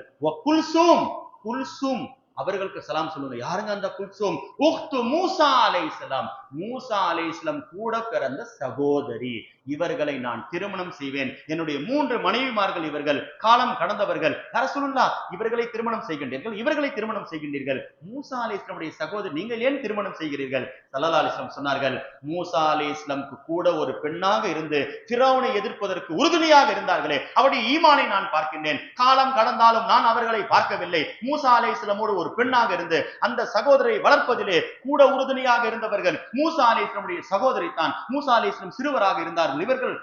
குல்சூம், அவர்களுக்கு சலாம் சொல்லுங்க. யாருங்க அந்த குல்சூம்? உக்து மூசா அலைஹிஸ்ஸலாம், மூசா அலைஹிஸ்ஸலாம் கூட பிறந்த சகோதரி, இவர்களை நான் திருமணம் செய்வேன். என்னுடைய 3 மனைவிமார்கள், இவர்கள் காலம் கடந்தவர்கள். ரசூலுல்லாஹ், இவர்களை திருமணம் செய்கின்றீர்கள். மூசா அலைஹிஸ்ஸலாமுடைய சகோதரி நீங்கள் ஏன் திருமணம் செய்கிறீர்கள்? ஸல்லல்லாஹு அலைஹி வஸல்லம் சொன்னார்கள், மூசா அலைஹிஸ்ஸலாமுக்கு கூட ஒரு பெண்ணாக இருந்து ஃபிரௌனை எதிர்ப்பதற்கு உறுதுணையாக இருந்தார்களே, அவருடைய ஈமானை நான் பார்க்கின்றேன். காலம் கடந்தாலும் நான் அவர்களை பார்க்கவில்லை. மூசா அலைஹிஸ்ஸலாமோடு ஒரு பெண்ணாக இருந்து அந்த சகோதரரை வளர்ப்பதிலே கூட உறுதுணையாக இருந்தவர்கள் மூசா அலைஹிஸ்ஸலாமுடைய சகோதரி தான். மூசா அலைஹிஸ்ஸலாம் சிறுவராக இருந்தார்கள், இவர்கள்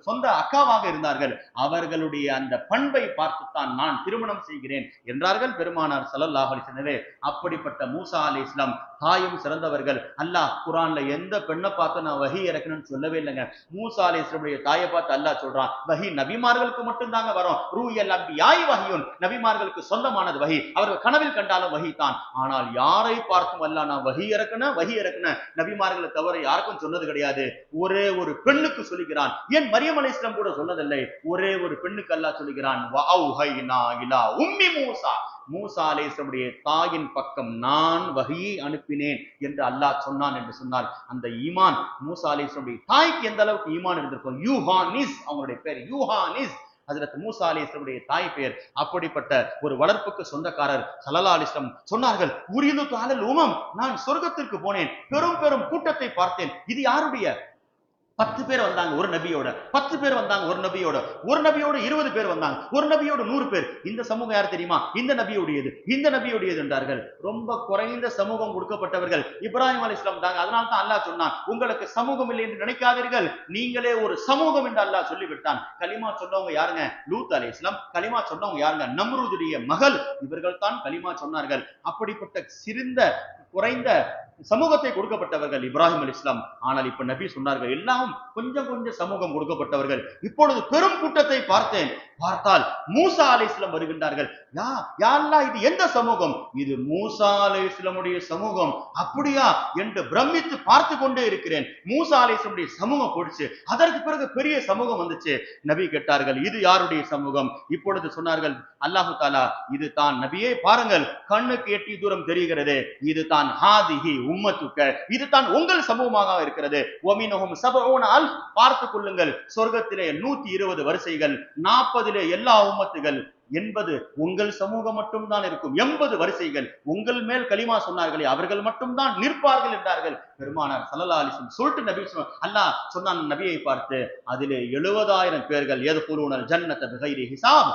சொந்த அக்காவாக இருந்தார்கள். அவர்களுடைய அந்த பண்பை பார்த்துத்தான் நான் திருமணம் செய்கிறேன் என்றார்கள் பெருமானார் ஸல்லல்லாஹு அலைஹி வஸல்லம். அப்படிப்பட்ட மூசா அலைஹிஸ்ஸலாம் தாயும் சிறந்தவர்கள். அல்லாஹ் குர்ஆன்ல எந்த பெண்ணை பார்த்து நான் வஹி இறக்கணும்னு சொல்லவே இல்லைங்க. மூசா அலைஹிஸ்ஸலாமுடைய தாயை பார்த்து அல்லாஹ் சொல்றான், வஹி நபிமார்களுக்கு மட்டும் தாங்க வரும். ரூயல் அன்பியாய் வஹியுன், நபிமார்களுக்கு சொந்தமானது வஹி, அவர்கள் கனவில் கண்டாலும் வஹி தான். ஆனால் யாரை பார்த்தும் அல்லாஹ் நான் வஹி இறக்கணும் நபிமார்களை தவிர யாருக்கும் சொன்னது கிடையாது. ஒரே ஒரு பெண்ணுக்கு சொல்லுகிறான். ஏன் மரியம் அலைஹிஸ்ஸலாம் கூட சொன்னதில்லை? ஒரே ஒரு பெண்ணுக்கு அல்லாஹ் சொல்லுகிறான், வஅவ்ஹைனா இலா உம்மி மூசா, மூசா அலைஹிஸ்ஸலாமுடைய தாயின் பக்கம் நான் வஹியை அனுப்பினேன் என்று அல்லாஹ் சொன்னான் என்று சொன்னால், அந்த ஈமான் மூசா அலைஹிஸ்ஸலாமுடைய தாய்க்கு எந்த அளவுக்கு ஈமான் இருந்திருக்கும். யூஹானிஸ், அவங்களுடைய பேர் யூஹானிஸ், ஹஜ்ரத் மூசா அலைஹிஸ்ஸலாமுடைய தாய் பெயர். அப்படிப்பட்ட ஒரு வளர்ப்புக்கு சொந்தக்காரர் ஸல்லல்லாஹு அலைஹி வஸல்லம் சொன்னார்கள், உரியது அலல் உமம், நான் சொர்க்கத்திற்கு போனேன், பெரும் கூட்டத்தை பார்த்தேன். இது யாருடைய? 10 பேர் வந்தாங்க ஒரு நபியோட, 10 பேர் வந்தாங்க ஒரு நபியோட, ஒரு நபியோட 20 பேர் வந்தாங்க, ஒரு நபியோட 100 பேர். இந்த சமூகம் யார் தெரியுமா? இந்த நபியுடையது, இந்த நபியுடையது என்றார்கள். ரொம்ப குறைந்த சமூகம் கொடுக்கப்பட்டவர்கள் இப்ராஹிம் அலைஹிஸ்ஸலாம் தாங்க. அதனால தான் அல்லாஹ் சொன்னான், உங்களுக்கு சமூகம் இல்லை என்று நினைக்காதீர்கள், நீங்களே ஒரு சமூகம் என்று அல்லாஹ் சொல்லிவிட்டான். கலிமா சொன்னவங்க யாருங்க? லூத் அலைஹிஸ்ஸலாம். கலிமா சொன்னவங்க யாருங்க? நம்ரூதுடைய மகள். இவர்கள் தான் கலிமா சொன்னார்கள். அப்படிப்பட்ட சிறந்த குறைந்த சமூகத்தை கொடுக்கப்பட்டவர்கள் இப்ராஹிம் அலைஹிஸ்ஸலாம். ஆனால் இப்ப நபி சொன்னார்கள், எல்லாம் கொஞ்சம் கொஞ்சம் சமூகம் கொடுக்கப்பட்டவர்கள். இப்பொழுது பெரும் கூட்டத்தை பார்த்தால் மூசா அலைஹிஸ்ஸலாம் வருகின்றார்கள். யா அல்லாஹ், இது எந்த சமூகம்? இது மூசா அலைஹிஸ்ஸலாமுடைய சமூகம். அப்படியா என்று பிரமித்து பார்த்து கொண்டே இருக்கிறேன். மூசா அலைஹிஸ்ஸலாமுடைய சமூகம் போயிடுச்சு. அதற்கு பிறகு பெரிய சமூகம் வந்துச்சு. நபி கேட்டார்கள், இது யாருடைய சமூகம்? இப்பொழுது சொன்னார்கள் அல்லாஹு தாலா, இது தான் நபியே பாருங்கள், கண்ணுக்கு எட்டி தூரம் தெரிகிறது, இது தான் ஹாதிஹி உம்மத்துக்க, இது தான் உங்கள் சமூகமாக இருக்கிறது. ஒமினஹும் சபஊன அல்ஃப், பார்த்துக் கொள்ளுங்கள், சொர்க்கத்திலே 120 வரிசைகள், 40 எல்லா உம்மத்துகள், 80 உங்கள் சமூகம் மட்டும் தான் இருக்கும். 80 வரிசைகள் உங்கள் மேல் கலிமா சொன்னார்களே அவர்கள் மட்டும் தான் நிற்பார்கள் என்றார்கள் பெருமானார் ஸல்லல்லாஹு அலைஹி வஸல்லம். சொல்லிட்டு நபி அல்லாஹ் சொன்னான் நபியை பார்த்து, அதிலே 70,000 பேர்கள் யதுகுலூனல் ஜன்னத பிகைரி ஹிசாப்,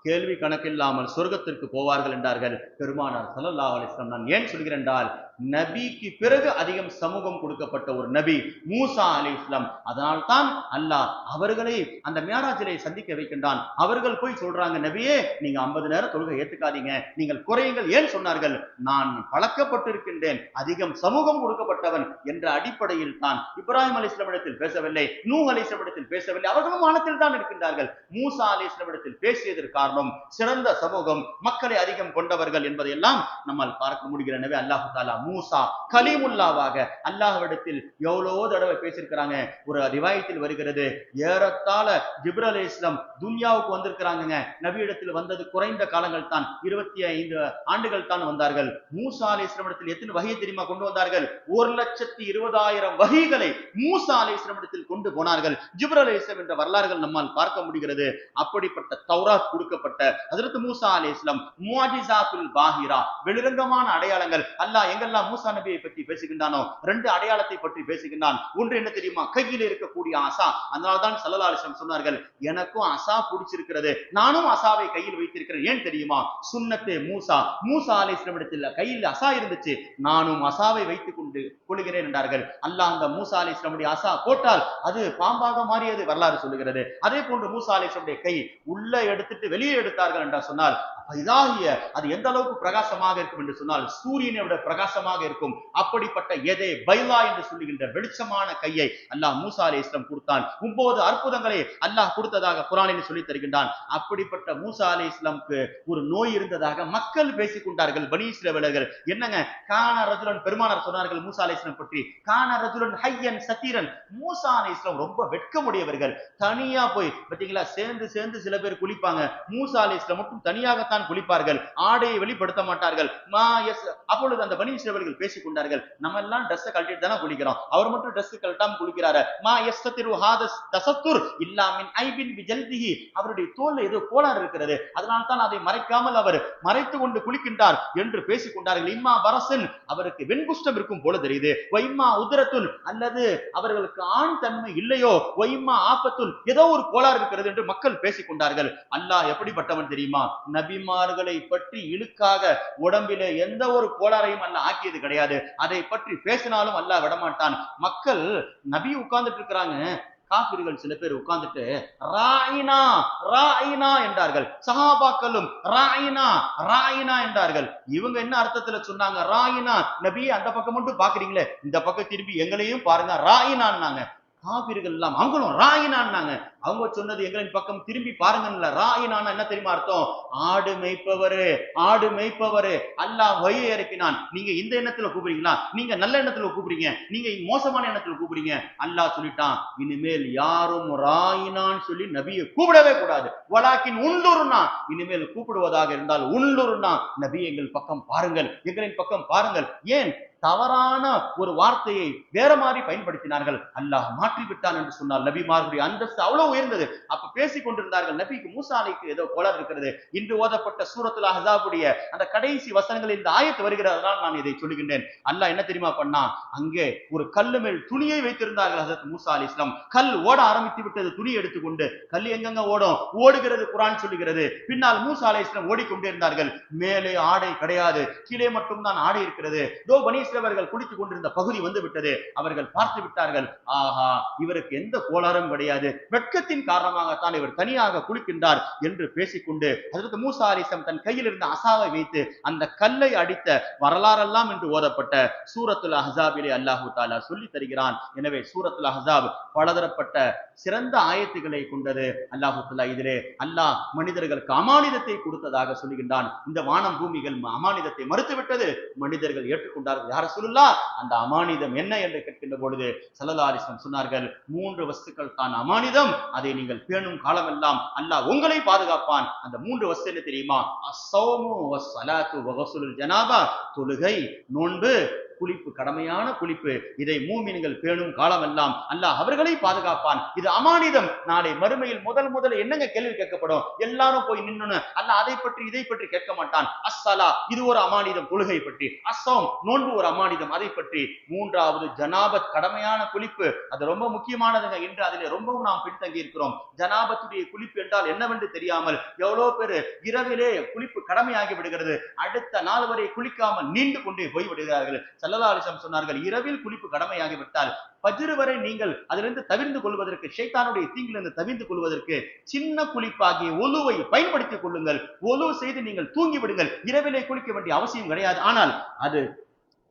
கேள்வி கணக்கில்லாமல் சொர்க்கத்திற்கு போவார்கள் என்றார்கள் பெருமானார் ஸல்லல்லாஹு அலைஹி வஸல்லம். நான் ஏன் சொல்கிறேன் என்றால், நபிக்கு பிறகு அதிகம் சமூகம் கொடுக்கப்பட்ட ஒரு நபி மூசா அலைஹிஸ்ஸலாம். அதனால் தான் அல்லாஹ் அவர்களை அந்த மியராஜிலே சந்திக்க வைக்கின்றான். அவர்கள் போய் சொல்றாங்க, நபியே நீங்க 50 நேரம் தொழுகை ஏத்துக்காதீங்க, நீங்கள் குறையுங்கள். ஏன் சொன்னார்கள்? நான் பழக்கப்பட்டிருக்கின்றேன், அதிகம் சமூகம் கொடுக்கப்பட்டவன் என்ற அடிப்படையில் தான் இப்ராஹிம் அலைஹிஸ்ஸலாம் இடத்தில் பேசவில்லை, நூஹ் அலைஹிஸ்ஸலாம் இடத்தில் பேசவில்லை, அவர்களும் வானத்தில் தான் இருக்கின்றார்கள். மூசா அலைஹிஸ்ஸலாம் இடத்தில் பேசியதற்கு காரணம் சிறந்த சமூகம், மக்களை அதிகம் கொண்டவர்கள் என்பதையெல்லாம் நம்மால் பார்க்க முடிகிற. எனவே அல்லாஹ் தஆலா மூசா கலீமுல்லாவாக அல்லாஹ்விடத்தில் எவ்வளவோ தடவை பேசியிருக்கிறாங்க. ஒரு ரிவாயத்தில் வருகிறது, ஏறத்தாழ ஜிப்ரீல் அலைஹிஸ்ஸலாம் துன்யாவுக்கு வந்திருக்கிறாங்க. நபியிடத்தில் வந்தது குறைந்த காலங்கள் தான், 25 ஆண்டுகள் தான் வந்தார்கள். மூசா அலைஹிஸ்ஸலாம் இடத்தில் எத்தனை வஹீ தெரியுமா கொண்டு வந்தார்கள்? 1,20,000 வஹீகளை மூசா அலைஹிஸ்ஸலாம் இடத்தில் கொண்டு போனார்கள். ஜிப்ரீல் அலைஹிஸ்ஸலாம் என்ற வரலாறுகள் நம்மால் பார்க்க முடிகிறது. அப்படிப்பட்ட தௌராத் கொடுக்கப்பட்ட ஹஜ்ரத் மூசா அலைஹிஸ்ஸலாம், முஅஜிஸாத்துல் பாஹிரா, வெளிரங்கமான அடையாளங்கள். அல்லாஹ் எங்கெல்லாம் மூசா நபியை பற்றி பேசுகின்றானோ 2 அடையாளத்தை பற்றி பேசுகின்றான். ஒன்று என்ன தெரியுமா? கையில் இருக்கக்கூடிய அசா. அதனால்தான் ஸல்லல்லாஹு அலைஹி வஸல்லம் சொன்னார்கள், எனக்கும் அசா பிடிச்சிருக்கிறது, நானும் அசாவை கையில் வைத்திருக்கிறேன். ஏன் தெரியுமா? சுன்னத்தே மூசா, மூசா அலைஹிஸ்ஸலாம் இடத்தில் கையில் அசா இருந்துச்சு, நானும் அசாவை வைத்துக் கொண்டு கொள்கிறேன் என்றார்கள். அல்லாஹ் அந்த மூசா அலைஹிஸ்ஸலாமுடைய அசா போட்டால் அது பாம்பாக மாறியது வரலாறு சொல்லுகிறது. அதே போன்று மூசா அலைஹிஸ்ஸலாமுடைய கை உள்ள எடுத்துட்டு வெளியே எடுத்தார்கள் என்று சொன்னால் அது எந்த அளவுக்கு பிரகாசமாக இருக்கும் என்று சொன்னால் சூரியனை விட பிரகாசமாக இருக்கும். அப்படிப்பட்ட எதே பைலா என்று சொல்லுகின்ற வெளிச்சமான கையை அல்லாஹ் மூசா அலைஹிஸ்ஸலாம் கொடுத்தான். 9 அற்புதங்களை அல்லாஹ் கொடுத்ததாக குர்ஆனில் சொல்லி தருகின்றான். அப்படிப்பட்ட மூசா அலைஹிஸ்ஸலாமுக்கு ஒரு நோய் இருந்ததாக மக்கள் பேசிக் கொண்டார்கள், பனி இஸ்ரவேலர்கள். என்னங்க, கான ரஜுலன், பெருமானார் சொன்னார்கள் மூசா அலைஹிஸ்ஸலாம் பற்றி, கான ரஜுலன் ஹய்யன் சதீரன். மூசா அலைஹிஸ்ஸலாம் ரொம்ப வெட்கமுடையவர்கள். தனியா போய் பாத்தீங்களா, சேர்ந்து சில பேர் குளிப்பாங்க, மூசா அலைஹிஸ்ஸலாம் மட்டும் தனியாக குளிப்பார்கள், ஆடையை வெளிப்படுத்த மாட்டார்கள். அப்பொழுது அந்த பனி இஸ்ரவேலர்கள் பேசிக் கொண்டார்கள், நம்ம எல்லாம் டிரெஸ் கழட்டிட்டு தானே குளிக்கிறோம், அவர் மட்டும் டிரெஸ் கழட்டாம குளிக்கிறாரு. மா யஸ்ததிரு ஹாதஸ் தசத்துர் இல்லா மின் ஐபின் பிஜல்திஹி, அவருடைய தோல்ல ஏதோ கோளாறு இருக்கிறது, அதனால தான் அதை மறைக்காமல் அவர் மறைத்து கொண்டு குளிக்கின்றார் என்று பேசிக் கொண்டார்கள். இம்மா பரசன், அவருக்கு வெண்குஷ்டம் இருக்கும் போல தெரியுது, ஒய்மா உதரத்துன், அல்லது அவர்களுக்கு ஆண் தன்மை இல்லையோ, ஒய்மா ஆபத்துன், ஏதோ ஒரு கோளாறு இருக்கிறது என்று மக்கள் பேசிக் கொண்டார்கள். அல்லாஹ் எப்படிப்பட்டவன் தெரியுமா? நபிமார்களை பற்றி இழுக்காக உடம்பிலே எந்த ஒரு கோளாறையும் அல்லாஹ் ஆக்கியது கிடையாது. அதை பற்றி பேசினாலும் அல்லாஹ் விடமாட்டான். மக்கள் நபி உட்கார்ந்துட்டு இருக்கிறாங்க, காபிர்கள் சில பேர் உட்கார்ந்துட்டு ராயினா ராயினா என்றார்கள். சஹாபாக்களும் ராயினா ராயினா என்றார்கள். இவங்க என்ன அர்த்தத்துல சொன்னாங்க? ராயினா, நபி அந்த பக்கம் மட்டும் பாக்குறீங்களே, இந்த பக்கம் திரும்பி எங்களையும் பாருங்க, ராயினான்னாங்க. காபிர்கள் எல்லாம் அவங்களும் ராயினான்னாங்க. அவங்க சொன்னது எங்களின் பக்கம் திரும்பி பாருங்கல்ல. ராயினான்னா என்ன தெரியுமா அர்த்தம்? ஆடு மேய்ப்பவரு, ஆடு மேய்ப்பவரு. அல்லாஹ் வழியை இறக்கினான். நீங்க இந்த எண்ணத்துல கூப்பிடுறீங்களா? நீங்க நல்ல எண்ணத்துல கூப்பிடுறீங்க, நீங்க மோசமான எண்ணத்துல கூப்பிடுறீங்க. அல்லாஹ் சொல்லிட்டான், இனிமேல் யாரும் ராயினான்னு சொல்லி நபியை கூப்பிடவே கூடாது. வலாக்கின் உன்லுருனா, இனிமேல் கூப்பிடுவதாக இருந்தால் உன்லுருனா, நபி எங்கள் பக்கம் பாருங்கள், எங்களின் பக்கம் பாருங்கள். ஏன்? தவறான ஒரு வார்த்தையை வேற மாதிரி பயன்படுத்தினார்கள். அல்லாஹ் மாற்றிவிட்டான் என்று சொன்னால் நபிமார்களுடைய அந்தஸ்து அவ்வளவு உயர்ந்தது. அப்ப பேசிக் கொண்டிருந்தார்கள், நபிக்கு மூசா அலைக்கு ஏதோ கோளாறு இருக்கிறது. இன்று ஓதப்பட்ட சூரத்துல் அஹ்ஸாபுடைய அந்த கடைசி வசனங்களில் இந்த ஆயத்து வருகிறதால் நான் இதை சொல்லுகின்றேன். அல்லாஹ் என்ன தெரியுமா பண்ணா, அங்கே ஒரு கல்லு மேல் துணியை வைத்திருந்தார்கள் ஹஜரத் மூசா அலைஹிஸ்ஸலாம். கல் ஓட ஆரம்பித்து விட்டது. துணி எடுத்துக்கொண்டு கல் எங்கெங்க ஓடும், ஓடுகிறது குர்ஆன் சொல்லுகிறது. பின்னால் மூசா அலைஹிஸ்ஸலாம் ஓடிக்கொண்டே இருந்தார்கள். மேலே ஆடை கிடையாது, கீழே மட்டும் தான் ஆடை இருக்கிறது. தோ பனி இஸ்ரவேலர்கள் குளித்துக் கொண்டிருந்த பகுதி வந்து விட்டது. அவர்கள் பார்த்து விட்டார்கள், ஆஹா இவருக்கு எந்த கோளாறும் கிடையாது, வெட்கத்தின் காரணமாகத்தான் இவர் தனியாக குளிக்கின்றார் என்று பேசிக்கொண்டு ஹஜரத் மூசா அலைஹிஸ்ஸலாம் தன் கையில் இருந்த அசாவை வைத்து அந்த கல்லை அடித்த வரலாறெல்லாம் என்று ஓதப்பட்ட சூரத்துல் அஹ்ஸாபிலே அல்லாஹு தஆலா சொல்லி தருகிறான். எனவே சூரத்துல் அஹ்ஸாப் பலதரப்பட்ட சிறந்த ஆயத்துக்களை கொண்டது. அல்லாஹு தஆலா இதிலே அல்லாஹ் மனிதர்களுக்கு அமானிதத்தை கொடுத்ததாக சொல்லுகின்றான். இந்த வானம் பூமிகள் அமானிதத்தை மறுத்துவிட்டது, மனிதர்கள் ஏற்றுக்கொண்டார்கள். யார் ரசூலுல்லாஹ், அந்த அமானிதம் என்ன என்று கேட்கின்ற பொழுது ஸல்லல்லாஹு அலைஹி வஸல்லம் சொன்னார்கள், 3 வஸ்துக்கள் தான் அமானிதம், அதை நீங்கள் பேணும் காலமெல்லாம் அல்லாஹ் உங்களை பாதுகாப்பான். அந்த 3 வஸ்து என்ன தெரியுமா? அஸ்ஸௌமு வஸ்ஸலாத்து வகஸ்லுல் ஜனாபா, தொழுகை, நோன்பு, குளிப்பு, கடமையான குளிப்பு. இதை மூமின்கள் பேணும் காலமெல்லாம் அல்லாஹ் அவர்களை பாதுகாப்பான். இது அமானிதம். நாளை மறுமையில் முதல் என்னங்க கேள்வி கேட்கப்படும்? எல்லாரும் போய் நின்னு அல்லாஹ் அதை பற்றி இதை பற்றி கேட்க மாட்டான். அஸ்ஸலா, இது ஒரு அமானிதம், தொழுகை பற்றி. அஸ்ஸௌம், நோன்பு ஒரு அமானிதம், அதை பற்றி. 3வது ஜனாபத், கடமையான குளிப்பு. அது ரொம்ப முக்கியமானதுங்க. இன்று அதிலே ரொம்பவும் நாம் பின்தங்கி இருக்கிறோம். ஜனாபத்துடைய குளிப்பு என்றால் என்னவென்று தெரியாமல் எவ்வளவு பேர் இரவிலே குளிப்பு கடமையாகி விடுகிறது, அடுத்த நாள் வரை குளிக்காமல் நீண்டு கொண்டே போய் விடுகிறார்கள். ஸல்லல்லாஹு அலைஹி வஸல்லம் சொன்னார்கள், இரவில் குளிப்பு கடமையாகி விட்டால் ஃபஜ்ர் வரை நீங்கள் அதிலிருந்து தவிர்ந்து கொள்வதற்கு, ஷைத்தானுடைய தீங்கிலிருந்து தவிர்ந்து கொள்வதற்கு சின்ன குளிப்பாகிய ஒலுவை பயன்படுத்திக் கொள்ளுங்கள். ஒலு செய்து நீங்கள் தூங்கி விடுங்கள். இரவிலே குளிக்க வேண்டிய அவசியம் கிடையாது. ஆனால் அது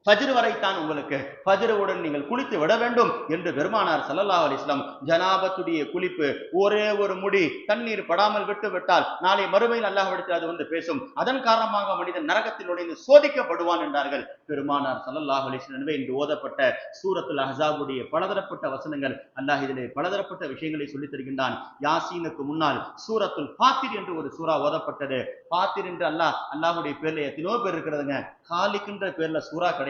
ஃபஜ்ர் வரைத்தான் உங்களுக்கு. ஃபஜ்ருடன் நீங்கள் குளித்து விட வேண்டும் என்று பெருமானார் ஸல்லல்லாஹு அலைஹி வஸல்லம் ஜனாபத்துடைய குளிப்பு ஒரே ஒரு முடி தண்ணீர் படாமல் விட்டு விட்டால் நாளை மறுமையில் அல்லாஹ்விடத்தில் அது வந்து பேசும். அதன் காரணமாக மனிதன் நரகத்தில் நுழைந்து சோதிக்கப்படுவான் என்றார்கள் பெருமானார் ஸல்லல்லாஹு அலைஹி வஸல்லம். எனவே இன்று ஓதப்பட்ட சூரத்துல் அஹ்ஸாபுடைய பலதரப்பட்ட வசனங்கள், அல்லாஹ் இதிலே பலதரப்பட்ட விஷயங்களை சொல்லித் தருகின்றான். யாசீனுக்கு முன்னால் சூரத்துல் ஃபாத்திர் என்று ஒரு சூரா ஓதப்பட்டது. ஃபாத்திர் என்று அல்லாஹ்வுடைய பேர்ல எத்தனையோ பேர் இருக்கிறதுங்க. காலிக்குன்ற பேர்ல சூரா கிடையாது.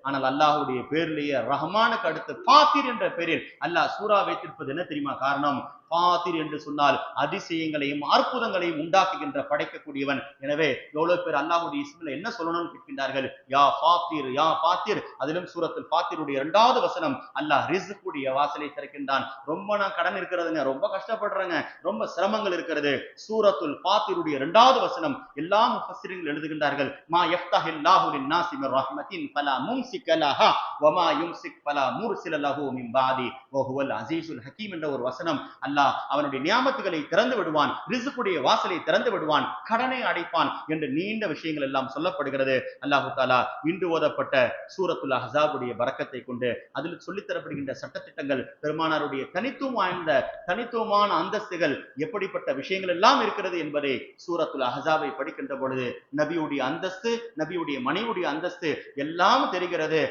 ஆனால் அல்லாஹ்வுடைய பேர்லயே ரஹ்மானுக்கு அடுத்து ஃபாத்திர் என்ற பெயரில் அல்லாஹ் சூரா வைத்திருப்பது என்ன தெரியுமா காரணம்? ஃபாத்திர் என்று சொன்னால் அதிசயங்களையும் அற்புதங்களையும் உண்டாக்குகின்ற, படைக்கக்கூடியவன். எனவே எவ்வளவு பேர் அல்லாஹ்வுடைய இஸ்மில என்ன சொல்லணும்னு கேட்கின்றார்கள், யா ஃபாத்திர் யா ஃபாத்திர். அதிலும் சூரத்துல் ஃபாத்திருடைய 2வது வசனம் அல்லாஹ் ரிஸ்குடைய வாசலை திறக்கின்றான். ரொம்ப நான் கடன் இருக்கிறதுங்க, ரொம்ப கஷ்டப்படுறேங்க, ரொம்ப சிரமங்கள் இருக்கிறது. சூரத்துல் ஃபாத்திருடைய 2வது வசனம் எல்லா முஃபஸ்ஸிரீன்கள் எழுதுகின்றார்கள், மா யஃப்தஹில்லாஹு லின்னாஸி மிர் ரஹ்மத்தின் ஃபலா மும்சிக லஹா வமா யும்சிக் ஃபலா முர்சில லஹு மின் பாதி வஹுவல் அஸீஸுல் ஹகீம் என்ற ஒரு வசனம். அல்லாஹ் அவனுடைய நியாமத்துகளை திறந்து விடுவான், ரிஸ்குடைய வாசலை திறந்து விடுவான், கடனை அடைப்பான் என்று நீண்ட விஷயங்கள் எல்லாம் சொல்லப்படுகிறது. அல்லாஹு தஆலா இன்று ஓதப்பட்ட சூரத்துல் அஹ்ஸாபுடைய பரக்கத்தை கொண்டு அதில் சொல்லித் தரப்படுகின்ற சட்டத்திட்டங்கள், பெருமானாருடைய தனித்துவமான அந்தஸ்துகள், எப்படிப்பட்ட விஷயங்கள் எல்லாம் இருக்கிறது என்பதை சூரத்துல் அஹ்ஸாபை படிக்கின்ற பொழுது நபியுடைய அந்தஸ்து, நபியுடைய மனைவியுடைய அந்தஸ்து எல்லாம் தெரிகிறது.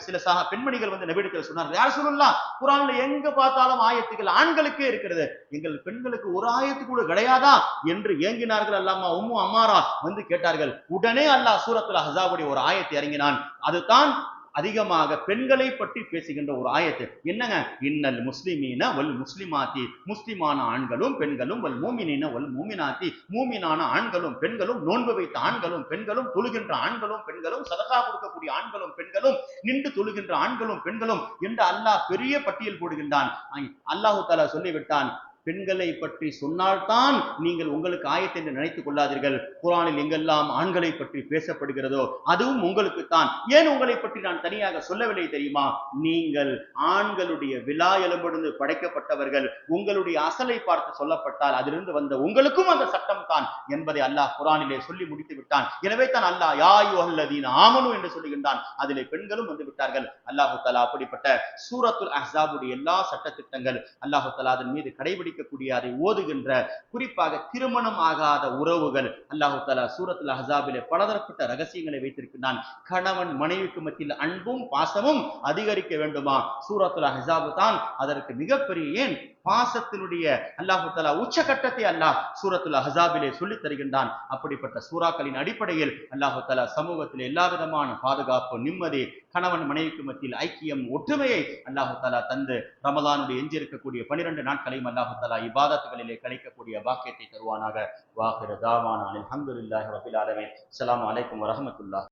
சில பெண்மணிகள் வந்து நபியிடத்தில் சொன்னார்கள், யார் சொல்லலாம், குர்ஆன்ல எங்க பார்த்தாலும் ஆயத்துகள் ஆண்களுக்கே இருக்கிறது, எங்கள் பெண்களுக்கு ஒரு ஆயத்து கூட கிடையாதா என்று ஏங்கினார்கள். அல்லாமா உம்மு அம்மாரா வந்து கேட்டார்கள். உடனே அல்லாஹ் சூரத்துல் அஹ்ஸாபுடைய ஒரு ஆயத்தை இறங்கினான். அதுதான் அதிகமாக பெண்களை பற்றி பேசுகின்ற ஒரு ஆயத்து. என்னங்க? இன்னல் முஸ்லிமீன வல் முஸ்லிமாத்தி, முஸ்லிமான ஆண்களும் பெண்களும், வல் மூமினீன வல் மூமினாத்தி, மூமினான ஆண்களும் பெண்களும், நோன்பு வைத்த ஆண்களும் பெண்களும், தொழுகின்ற ஆண்களும் பெண்களும், சதகா கொடுக்கக்கூடிய ஆண்களும் பெண்களும், நின்று தொழுகின்ற ஆண்களும் பெண்களும் என்று அல்லாஹ் பெரிய பட்டியல் போடுகின்றான். அல்லாஹு தஆலா சொல்லிவிட்டான், பெண்களை பற்றி சொன்னால்தான் நீங்கள் உங்களுக்கு ஆயத்தை என்று நினைத்துக் கொள்ளாதீர்கள். குர்ஆனில் எங்கெல்லாம் ஆண்களை பற்றி பேசப்படுகிறதோ அதுவும் உங்களுக்குத்தான். ஏன் உங்களை பற்றி நான் தனியாக சொல்லவில்லை தெரியுமா? நீங்கள் ஆண்களுடைய விலா எலும்பிலிருந்து படைக்கப்பட்டவர்கள். உங்களுடைய அசலை பார்த்து சொல்லப்பட்டால் அதிலிருந்து வந்த உங்களுக்கும் அந்த சட்டம் தான் என்பதை அல்லாஹ் குர்ஆனிலே சொல்லி முடித்து விட்டான். எனவே தான் அல்லாஹ் யா அய்யுஹல்லதீன ஆமனு என்று சொல்லுகின்றான். அதிலே பெண்களும் வந்து விட்டார்கள். அல்லாஹு தஆலா அப்படிப்பட்ட சூரத்துல் அஹ்ஸாபுடைய எல்லா சட்டத்திட்டங்கள் அல்லாஹு தஆலா அதன் மீது கடைபிடிக்கக்கூடிய, அதை ஓதுகின்ற, குறிப்பாக திருமணம் ஆகாத உறவுகள், அல்லாஹு தஆலா சூரத்துல் அஹ்ஸாபிலே பலதரப்பட்ட ரகசியங்களை வைத்திருக்கிறான். கணவன் மனைவிக்கு மத்தியில் அன்பும் பாசமும் அதிகரிக்க வேண்டுமா? சூரத்துல் அஹ்ஸாப் தான் அதற்கு மிகப்பெரிய, ஏன் பாசத்தினுடைய அல்லாஹு தஆலா உச்சகட்டத்தை அல்லாஹ் சூரத்துல் அஹ்ஸாபிலே சொல்லித் தருகின்றான். அப்படிப்பட்ட சூறாக்களின் அடிப்படையில் அல்லாஹு தஆலா சமூகத்தில் எல்லா விதமான பாதுகாப்பு, நிம்மதி, கணவன் மனைவிக்கு மத்தியில் ஐக்கியம், ஒற்றுமையை அல்லாஹு தஆலா தந்து ரமலானுடைய எஞ்சி இருக்கக்கூடிய 12 நாட்களையும் அல்லாஹு தஆலா இபாதத்துகளிலே கழிக்கக்கூடிய பாக்கியத்தை தருவானாக. வாஹிரு தாவானா அல்ஹம்துலில்லாஹி ரப்பில் ஆலமீன். அஸ்ஸலாமு அலைக்கும் வரஹ்மத்துல்லாஹ்.